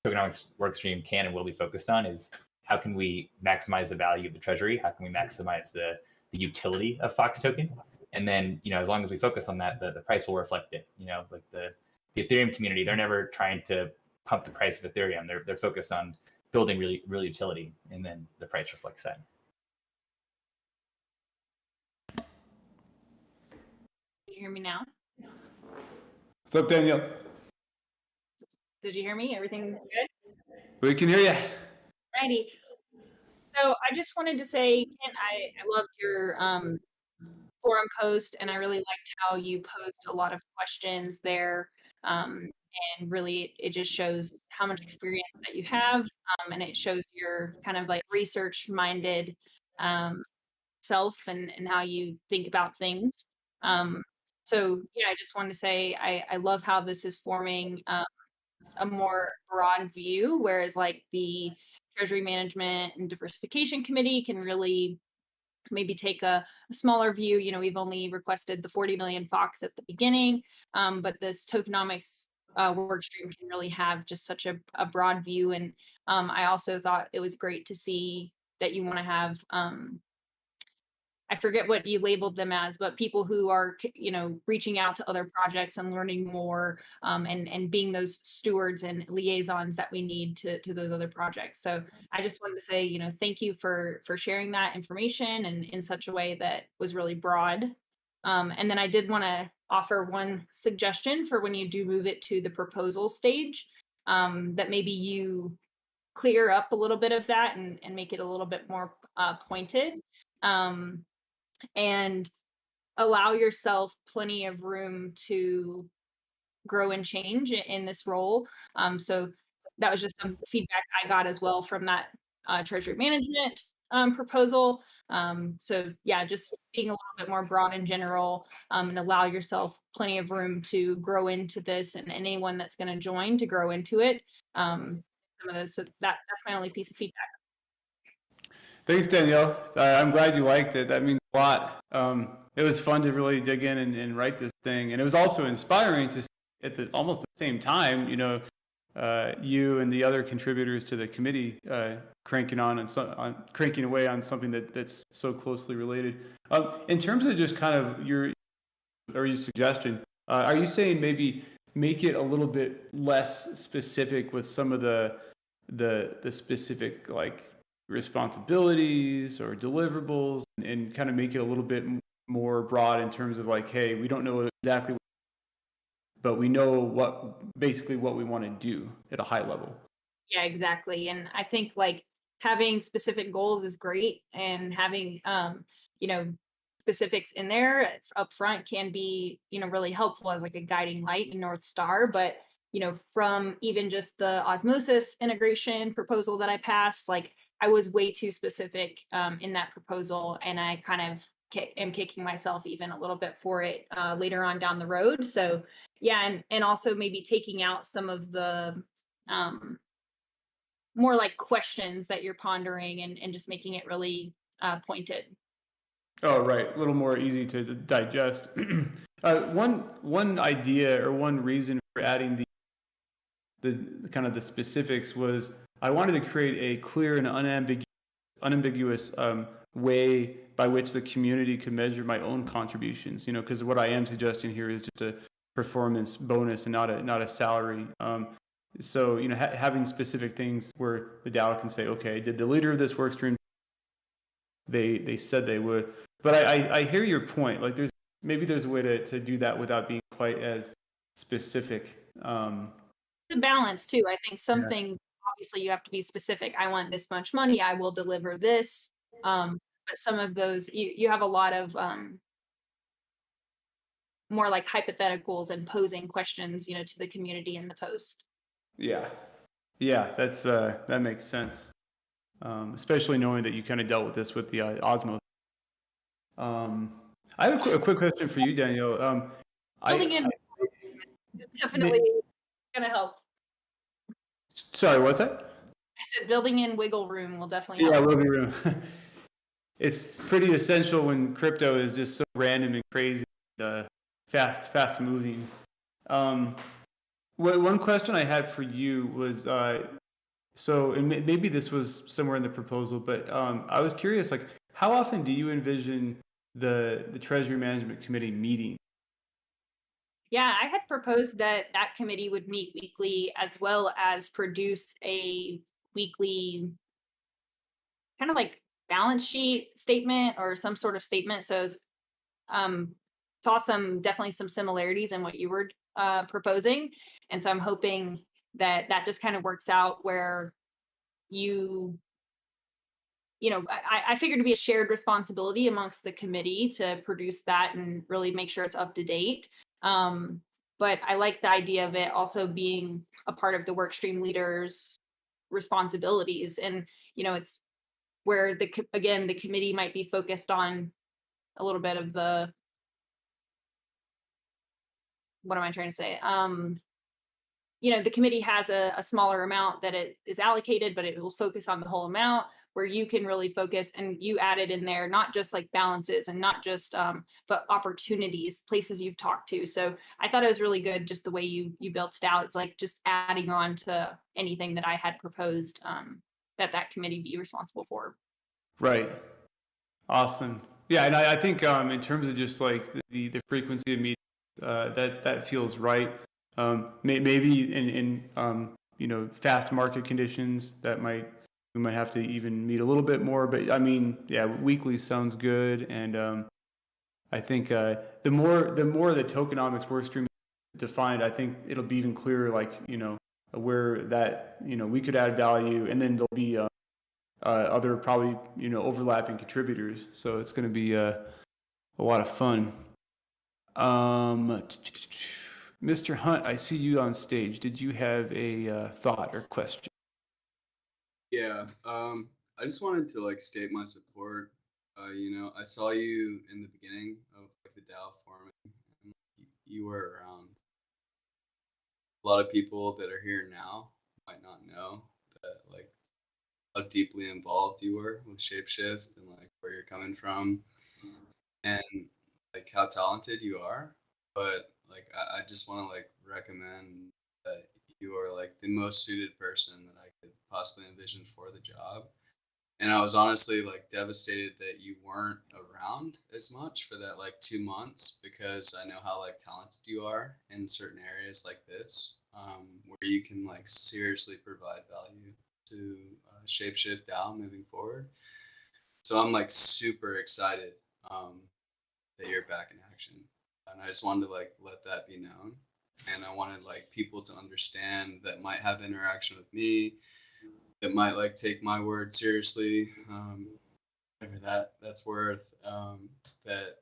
tokenomics workstream can and will be focused on, is how can we maximize the value of the treasury? How can we maximize the utility of Fox token? And then, as long as we focus on that, the price will reflect it. Like the Ethereum community, they're never trying to pump the price of Ethereum. They're focused on building real utility, and then the price reflects that. You hear me now? What's up, Danielle? Did you hear me? Everything's good? We can hear you. Righty. So I just wanted to say, Ken, I loved your forum post, and I really liked how you posed a lot of questions there. And really, it just shows how much experience that you have, and it shows your kind of like research-minded self and how you think about things. So yeah, I just wanted to say I love how this is forming a more broad view, whereas like the Treasury Management and Diversification Committee can really maybe take a smaller view. We've only requested the 40 million Fox at the beginning, but this tokenomics work stream can really have just such a broad view. And I also thought it was great to see that you want to have I forget what you labeled them as, but people who are, reaching out to other projects and learning more, and being those stewards and liaisons that we need to those other projects. So I just wanted to say, thank you for sharing that information and in such a way that was really broad. And then I did want to offer one suggestion for when you do move it to the proposal stage, that maybe you clear up a little bit of that and make it a little bit more pointed. And allow yourself plenty of room to grow and change in this role. So that was just some feedback I got as well from that Treasury Management proposal. So yeah, just being a little bit more broad in general, and allow yourself plenty of room to grow into this, and anyone that's going to join to grow into it. Some of those. So that's my only piece of feedback. Thanks, Danielle. I'm glad you liked it. That means a lot. It was fun to really dig in and write this thing, and it was also inspiring to see at almost the same time, you and the other contributors to the committee cranking away on something that's so closely related. In terms of just kind of your suggestion, are you saying maybe make it a little bit less specific with some of the specific like responsibilities or deliverables, and kind of make it a little bit more broad in terms of like, hey, we don't know exactly, but we know basically what we want to do at a high level. Yeah, exactly. And I think like having specific goals is great, and having specifics in there up front can be really helpful as like a guiding light and North Star. But from even just the osmosis integration proposal that I passed, like I was way too specific in that proposal, and I kind of am kicking myself even a little bit for it later on down the road. So yeah, and also maybe taking out some of the more like questions that you're pondering, and just making it really pointed. Oh, right. A little more easy to digest. One idea or one reason for adding the kind of the specifics was I wanted to create a clear and unambiguous way by which the community could measure my own contributions. Because what I am suggesting here is just a performance bonus and not a salary. So having specific things where the DAO can say, okay, did the leader of this work stream? They said they would, but I hear your point. Like there's a way to do that without being quite as specific. The balance too. I think some things, obviously you have to be specific. I want this much money, I will deliver this. But some of those, you have a lot of more like hypotheticals and posing questions, to the community in the post. Yeah, that's that makes sense. Especially knowing that you kind of dealt with this with the Osmo. I have a quick question for you, Danielle. Building in is definitely going to help. Sorry, what's that? I said building in wiggle room will definitely help. Yeah, wiggle room. It's pretty essential when crypto is just so random and crazy, fast moving. One question I had for you was, and maybe this was somewhere in the proposal, but I was curious, like, how often do you envision the Treasury Management Committee meeting? Yeah, I had proposed that committee would meet weekly as well as produce a weekly kind of balance sheet statement or some sort of statement. So saw definitely some similarities in what you were proposing. And so I'm hoping that just kind of works out where I figured to be a shared responsibility amongst the committee to produce that and really make sure it's up to date. But I like the idea of it also being a part of the workstream leaders' responsibilities. And, it's where the committee might be focused on a little bit of what am I trying to say? The committee has a smaller amount that it is allocated, but it will focus on the whole amount, where you can really focus, and you added in there, not just like balances and not just, but opportunities, places you've talked to. So I thought it was really good, just the way you built it out. It's like just adding on to anything that I had proposed, that committee be responsible for. Right. Awesome. Yeah. And I think in terms of just like the frequency of meetings, that feels right. Maybe in fast market conditions we might have to even meet a little bit more, but I mean, yeah, weekly sounds good. And I think the more the tokenomics workstream is defined, I think it'll be even clearer, like, where that, we could add value, and then there'll be other probably, overlapping contributors. So it's going to be a lot of fun. Mr. Hunt, I see you on stage. Did you have a thought or question? Yeah, I just wanted to state my support. I saw you in the beginning of the DAO forum, and you were around. A lot of people that are here now might not know that how deeply involved you were with ShapeShift and where you're coming from, and how talented you are. But I just want to recommend that you are the most suited person that I could possibly envision for the job. And I was honestly devastated that you weren't around as much for that 2 months, because I know how talented you are in certain areas like this, where you can seriously provide value to ShapeShift DAO moving forward. So I'm super excited that you're back in action, and I just wanted to let that be known. And I wanted people to understand that might have interaction with me, that might take my word seriously, whatever that's worth, that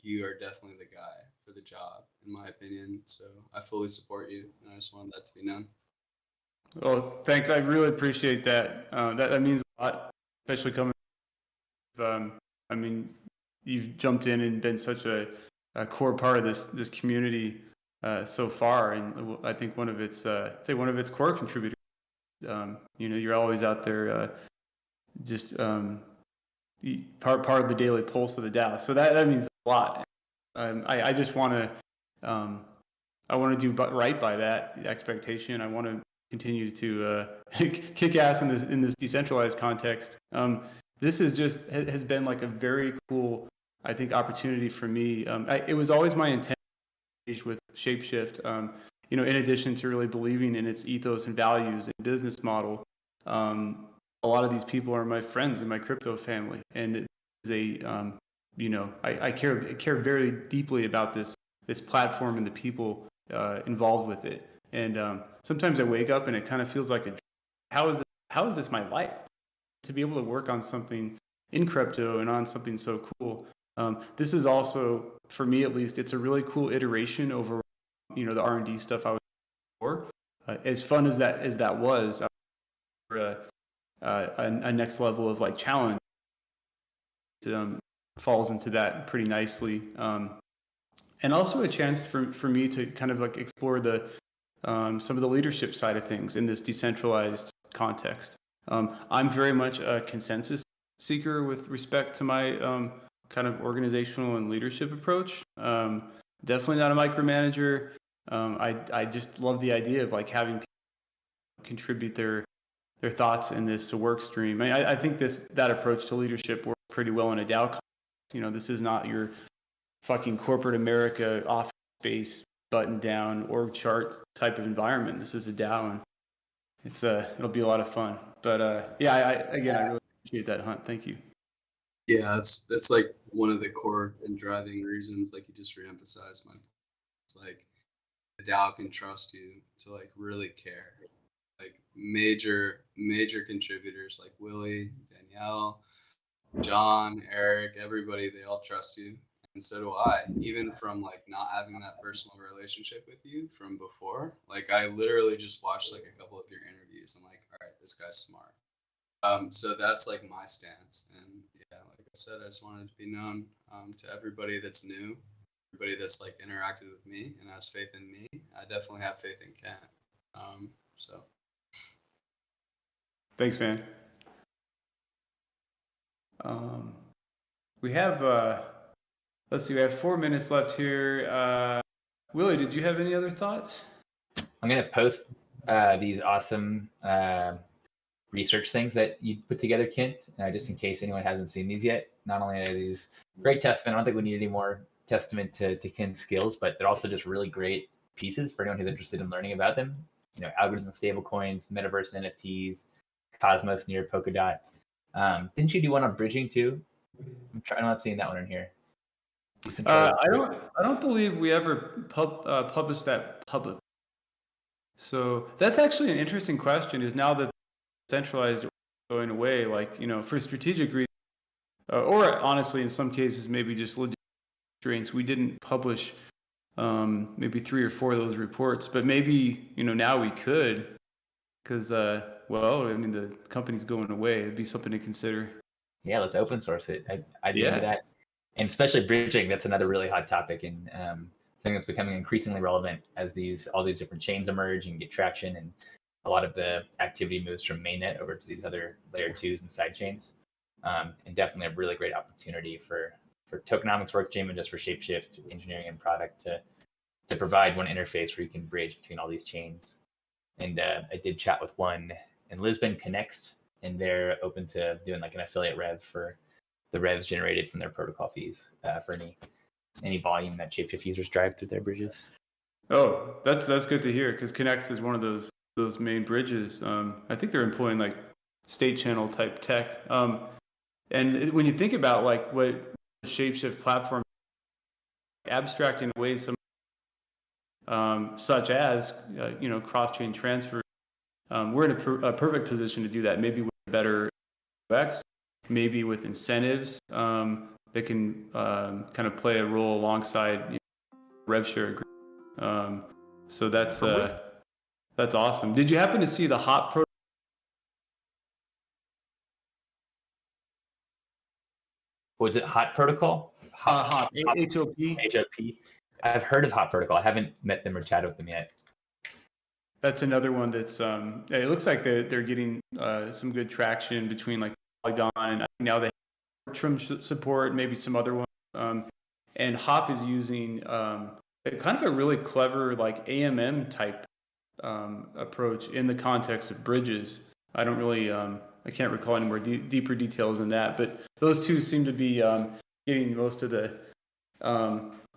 you are definitely the guy for the job, in my opinion. So I fully support you, and I just wanted that to be known. Well, thanks. I really appreciate that. That means a lot, especially coming. I mean, you've jumped in and been such a core part of this community so far, and I think one of its core contributors. You're always out there, just part of the daily pulse of the DAO. So that means a lot. I just want to do right by that expectation. I want to continue to kick ass in this decentralized context. This has been a very cool, I think, opportunity for me. It was always my intent with ShapeShift. In addition to really believing in its ethos and values and business model, a lot of these people are my friends in my crypto family, and it is I care very deeply about this platform and the people involved with it. And sometimes I wake up and it kind of feels like how is this my life? To be able to work on something in crypto and on something so cool, This is also, for me at least, it's a really cool iteration over, the R&D stuff I was before. As fun as that was, a next level of like challenge falls into that pretty nicely, and also a chance for me to kind of like explore the some of the leadership side of things in this decentralized context. I'm very much a consensus seeker with respect to my kind of organizational and leadership approach. Definitely not a micromanager. I just love the idea of like having people contribute their thoughts in this work stream. I think that approach to leadership works pretty well in a DAO context. This is not your fucking corporate America office space button down org chart type of environment. This is a DAO, and it'll be a lot of fun. But I really appreciate that, Hunt. Thank you. Yeah, that's like one of the core and driving reasons, like you just reemphasized, it's like the DAO can trust you to like really care. Like major contributors like Willie, Danielle, John, Eric, everybody, they all trust you. And so do I, even from like not having that personal relationship with you from before. Like I literally just watched like a couple of your interviews. I'm like, all right, this guy's smart. So that's like my stance. And yeah, like I said, I just wanted to be known to everybody that's new, everybody that's like interacted with me and has faith in me. I definitely have faith in Kent. So. Thanks, man. We have, let's see, we have 4 minutes left here. Willie, did you have any other thoughts? I'm going to post these awesome research things that you put together, Kent, just in case anyone hasn't seen these yet. Not only are these great testament, I don't think we need any more testament to Kent's skills, but they're also just really great pieces for anyone who's interested in learning about them. Algorithm stablecoins, metaverse NFTs, Cosmos near Polkadot. Didn't you do one on bridging too? I'm not seeing that one in here. I don't believe we ever published that public. So that's actually an interesting question. Is now that centralized going away, like for strategic reasons, or honestly, in some cases, maybe just legit constraints, we didn't publish maybe 3 or 4 of those reports. But maybe now we could, because the company's going away. It'd be something to consider. Yeah, let's open source it. I'd be into that. And especially bridging, that's another really hot topic, and something that's becoming increasingly relevant as all these different chains emerge and get traction, and a lot of the activity moves from mainnet over to these other layer 2s and side chains. And definitely a really great opportunity for Tokenomics work team and just for ShapeShift engineering and product to provide one interface where you can bridge between all these chains. And I did chat with one in Lisbon, Connects, and they're open to doing like an affiliate rev for the revs generated from their protocol fees for any volume that ShapeShift users drive through their bridges. Oh, that's good to hear, because Connects is one of those main bridges. I think they're employing like state channel type tech. And when you think about like what the ShapeShift platform abstracting away some such as cross-chain transfer, we're in a perfect position to do that. Maybe with better UX, maybe with incentives that can kind of play a role alongside rev share agreement. So that's awesome. Did you happen to see the HOP protocol? Was it HOT protocol? HOP. HOP. I've heard of HOT protocol. I haven't met them or chatted with them yet. That's another one that's it looks like they're getting some good traction between like Polygon, and I think now they have trim support, maybe some other ones. And HOP is using kind of a really clever like AMM type approach in the context of bridges. I don't really I can't recall any more deeper details than that, but those two seem to be getting most of the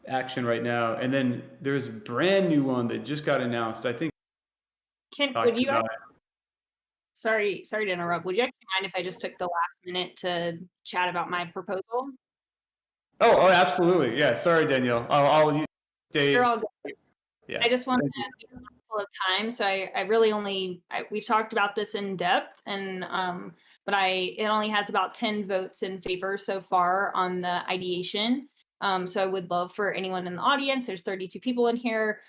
action right now. And then there's a brand new one that just got announced. I think. Kent, would you? Sorry to interrupt. Would you actually mind if I just took the last minute to chat about my proposal? Oh, absolutely. Yeah. Sorry, Danielle. I'll stay. You're all good. Yeah. I just want to be mindful of time, so I really we've talked about this in depth, and but it only has about 10 votes in favor so far on the ideation. So I would love for anyone in the audience, there's 32 people in here.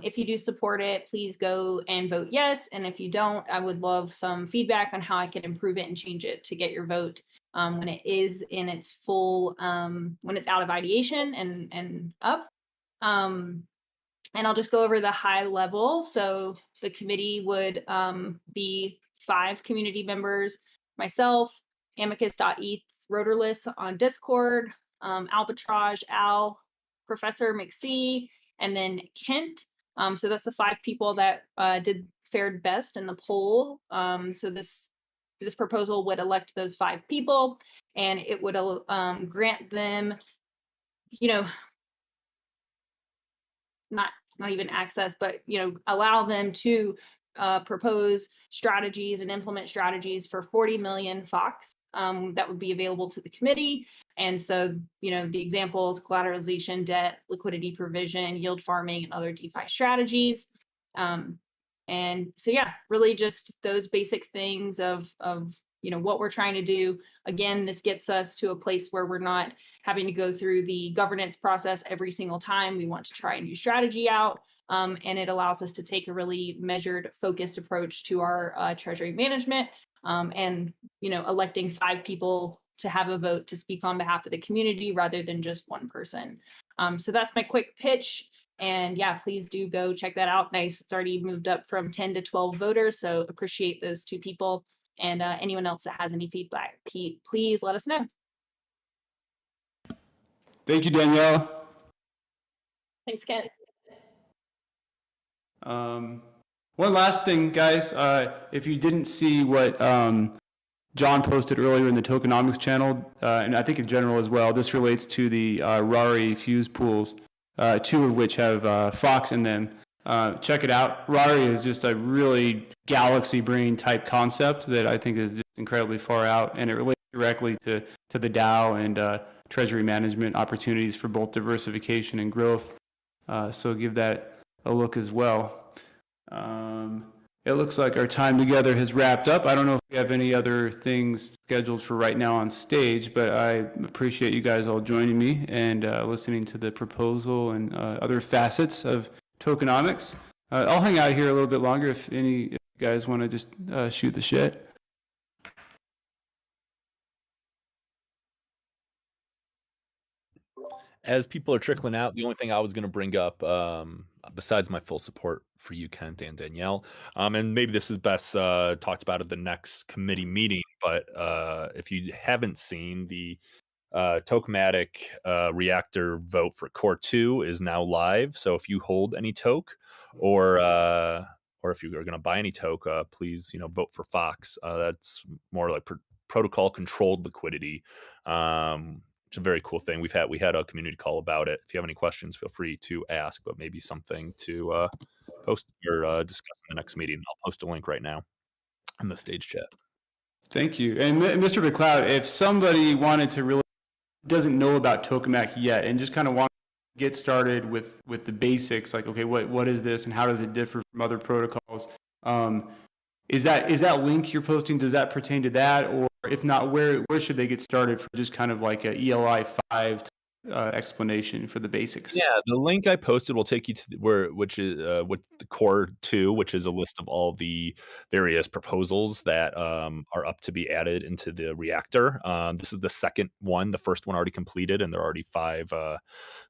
If you do support it, please go and vote yes. And if you don't, I would love some feedback on how I can improve it and change it to get your vote when it is in its full, when it's out of ideation and up. And I'll just go over the high level. So the committee would be 5 community members, myself, Amicus.eth, Rotorless on Discord, Albatross, Al, Professor McSee, and then Kent. So that's the 5 people that fared best in the poll. So this proposal would elect those 5 people, and it would grant them, not even access, but allow them to propose strategies and implement strategies for 40 million Fox that would be available to the committee. And so, the examples: collateralization, debt, liquidity provision, yield farming, and other DeFi strategies. And so, yeah, really just those basic things of what we're trying to do. Again, this gets us to a place where we're not having to go through the governance process every single time we want to try a new strategy out. And it allows us to take a really measured, focused approach to our treasury management, and electing 5 people to have a vote to speak on behalf of the community rather than just one person. So that's my quick pitch. And yeah, please do go check that out. Nice. It's already moved up from 10 to 12 voters. So appreciate those 2 people. And anyone else that has any feedback, please let us know. Thank you, Danielle. Thanks, Ken. One last thing, guys. If you didn't see what John posted earlier in the Tokenomics channel, and I think in general as well, this relates to the Rari fuse pools, 2 of which have Fox in them. Check it out. Rari is just a really galaxy brain type concept that I think is just incredibly far out, and it relates directly to the DAO and treasury management opportunities for both diversification and growth. So give that a look as well. It looks like our time together has wrapped up. I don't know if we have any other things scheduled for right now on stage, but I appreciate you guys all joining me and listening to the proposal and other facets of tokenomics. I'll hang out here a little bit longer if you guys want to just shoot the shit. As people are trickling out, the only thing I was going to bring up, besides my full support for you, Kent and Danielle, and maybe this is best talked about at the next committee meeting, but if you haven't seen, the Tokematic reactor vote for Core 2 is now live. So if you hold any Toke, or if you are going to buy any Toke, please vote for Fox. That's more like protocol controlled liquidity. It's a very cool thing. We had a community call about it. If you have any questions, feel free to ask, but maybe something to post or discuss in the next meeting. I'll post a link right now in the stage chat. Thank you. And Mr. McLeod, if somebody wanted to really doesn't know about Tokenomics yet and just kind of want to get started with the basics, like, okay, what is this and how does it differ from other protocols? Is that link you're posting, does that pertain to that? Or if not, where should they get started for just kind of like a ELI 5 explanation for the basics? Yeah, the link I posted will take you to which is with the Core 2, which is a list of all the various proposals that are up to be added into the reactor. This is the second one. The first one already completed, and there are already five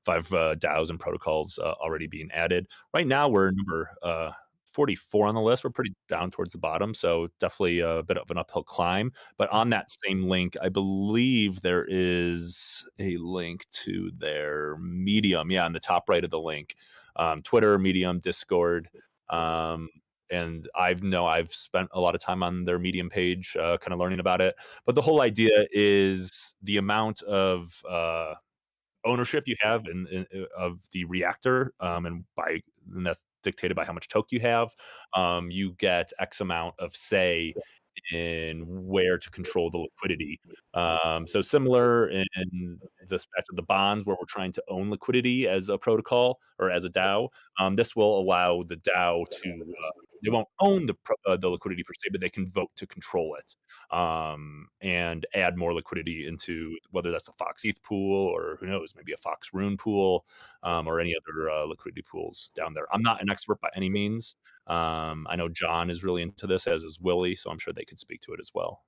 DAOs and protocols already being added. Right now, we're number 44 on the list. We're pretty down towards the bottom, so definitely a bit of an uphill climb. But on that same link, I believe there is a link to their Medium. Yeah, on the top right of the link, Twitter, Medium, Discord, and I've spent a lot of time on their Medium page, kind of learning about it. But the whole idea is the amount of ownership you have of the reactor, and that's dictated by how much Toke you have. You get X amount of say in where to control the liquidity. So similar in the aspect of the bonds, where we're trying to own liquidity as a protocol or as a DAO. This will allow the DAO to own the liquidity per se, but they can vote to control it, and add more liquidity into whether that's a Fox ETH pool or who knows, maybe a Fox Rune pool, or any other liquidity pools down there. I'm not an expert by any means. I know John is really into this, as is Willie, so I'm sure they could speak to it as well.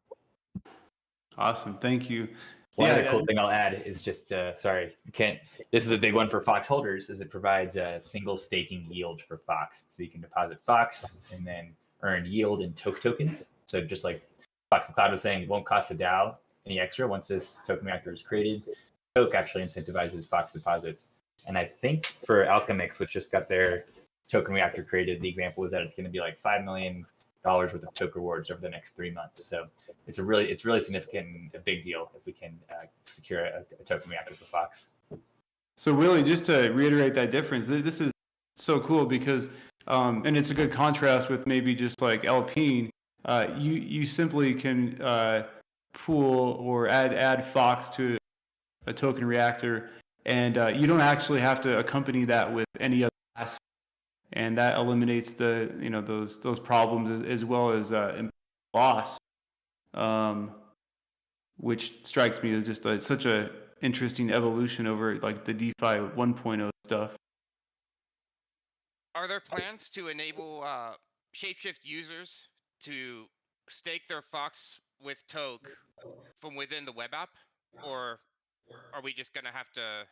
Awesome, thank you. One other cool thing I'll add is just this is a big one for Fox holders, is it provides a single staking yield for Fox. So you can deposit Fox and then earn yield in Toke tokens. So just like Fox McCloud was saying, it won't cost the DAO any extra once this token reactor is created. Toke actually incentivizes Fox deposits. And I think for Alchemix, which just got their token reactor created, the example is that it's going to be like $5 million worth of Toke rewards over the next 3 months. So it's really significant and a big deal if we can secure a token reactor for Fox. So Willie, just to reiterate that difference, this is so cool because, and it's a good contrast with maybe just like Alpine. You simply can pool or add Fox to a token reactor, and you don't actually have to accompany that with any other asset. And that eliminates those problems as well as loss, which strikes me as just such a interesting evolution over like the DeFi 1.0 stuff. Are there plans to enable ShapeShift users to stake their Fox with Toke from within the web app, or are we just gonna have to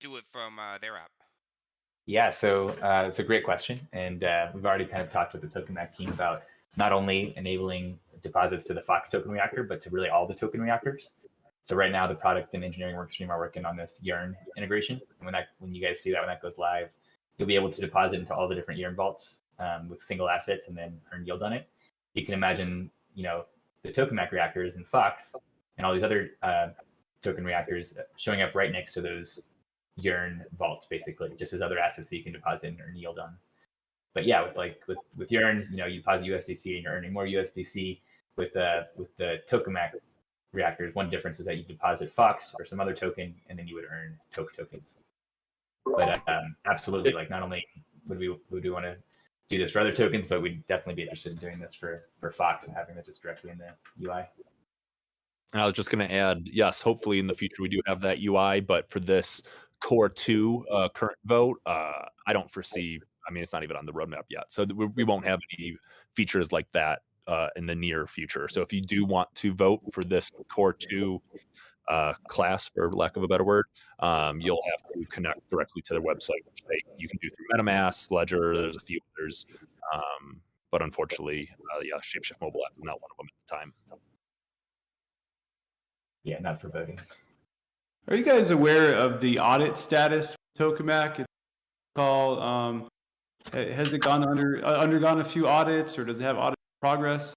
do it from their app? Yeah, so it's a great question, and we've already kind of talked with the Tokenomics team about not only enabling deposits to the Fox token reactor, but to really all the token reactors. So right now, the product and engineering workstream are working on this Yearn integration. And when you guys see that, when that goes live, you'll be able to deposit into all the different Yearn vaults with single assets and then earn yield on it. You can imagine, the Tokenomics reactors in Fox and all these other token reactors showing up right next to those Yearn vaults, basically, just as other assets that you can deposit and earn yield on. But yeah, with Yearn, you deposit USDC and you're earning more USDC. With the Tokenomics reactors, one difference is that you deposit Fox or some other token, and then you would earn Toke tokens. But absolutely, like not only would we want to do this for other tokens, but we'd definitely be interested in doing this for Fox and having that just directly in the UI. I was just going to add, yes, hopefully in the future we do have that UI, but for this Core 2 current vote, I don't foresee, it's not even on the roadmap yet. So we won't have any features like that in the near future. So if you do want to vote for this Core 2 class, for lack of a better word, you'll have to connect directly to their website, which you can do through MetaMask, Ledger, there's a few others. But unfortunately, ShapeShift mobile app is not one of them at the time. Yeah, not for voting. Are you guys aware of the audit status for Tokenomics? It's called, has it undergone a few audits, or does it have audit progress?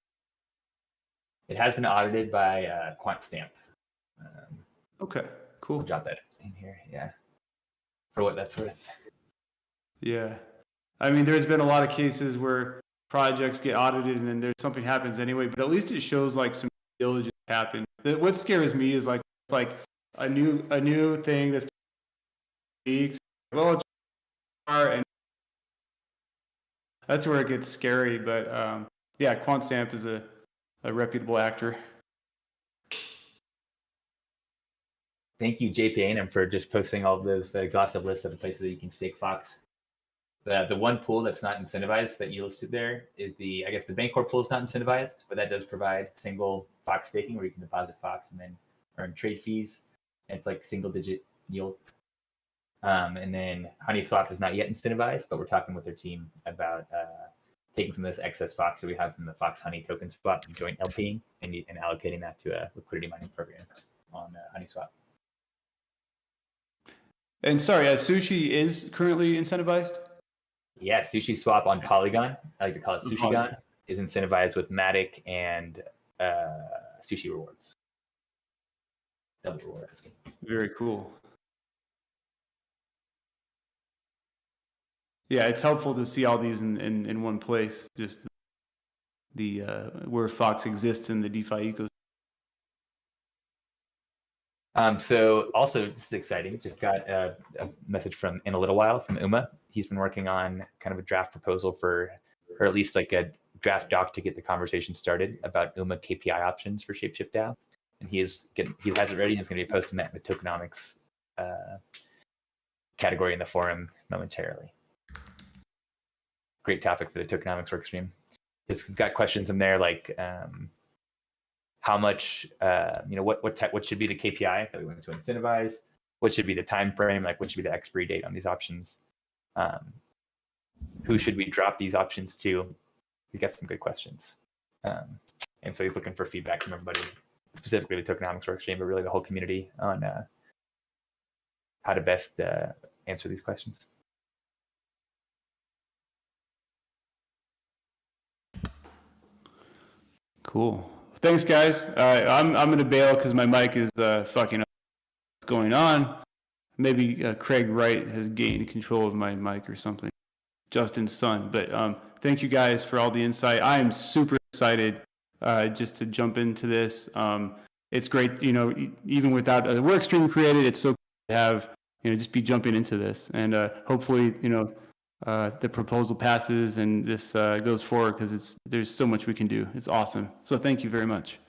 It has been audited by QuantStamp. Okay, cool. We'll jot that in here, yeah, for what that's worth. Yeah, there's been a lot of cases where projects get audited and then there's something happens anyway, but at least it shows like some diligence happened. What scares me is like it's like a new thing that's weeks. Well, it's and that's where it gets scary. But QuantStamp is a reputable actor. Thank you, JPA, for just posting all of those exhaustive lists of the places that you can stake Fox. The one pool that's not incentivized that you listed there is the Bancorp pool is not incentivized, but that does provide single Fox staking where you can deposit Fox and then earn trade fees. And it's like single digit yield. And then HoneySwap is not yet incentivized, but we're talking with their team about taking some of this excess Fox that we have from the Fox Honey token swap and joint LPing and allocating that to a liquidity mining program on HoneySwap. And sorry, Sushi is currently incentivized? Yeah, Sushi Swap on Polygon, I like to call it SushiGon, is incentivized with Matic and Sushi rewards. Double rewards. Very cool. Yeah, it's helpful to see all these in one place, just the where Fox exists in the DeFi ecosystem. So also, this is exciting. Just got a message in a little while from Uma. He's been working on kind of a draft proposal for or at least like a draft doc to get the conversation started about UMA KPI options for ShapeShift DAO. And he has it ready. He's going to be posting that in the Tokenomics category in the forum momentarily. Great topic for the Tokenomics workstream. He's got questions in there like how much, what should be the KPI that we want to incentivize? What should be the time frame? Like what should be the expiry date on these options? Who should we drop these options to? He's got some good questions. And so he's looking for feedback from everybody, specifically the Tokenomics workstream, but really the whole community on how to best answer these questions. Cool. Thanks, guys. I'm going to bail because my mic is fucking up. What's going on? Maybe Craig Wright has gained control of my mic or something. Justin's son. But thank you guys for all the insight. I am super excited just to jump into this. It's great, even without a work stream created, it's so cool to have, just be jumping into this. And hopefully, the proposal passes and this goes forward because there's so much we can do. It's awesome. So thank you very much.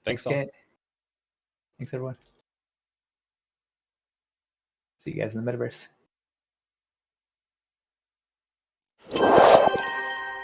Thanks, all. Thanks, everyone. See you guys in the metaverse.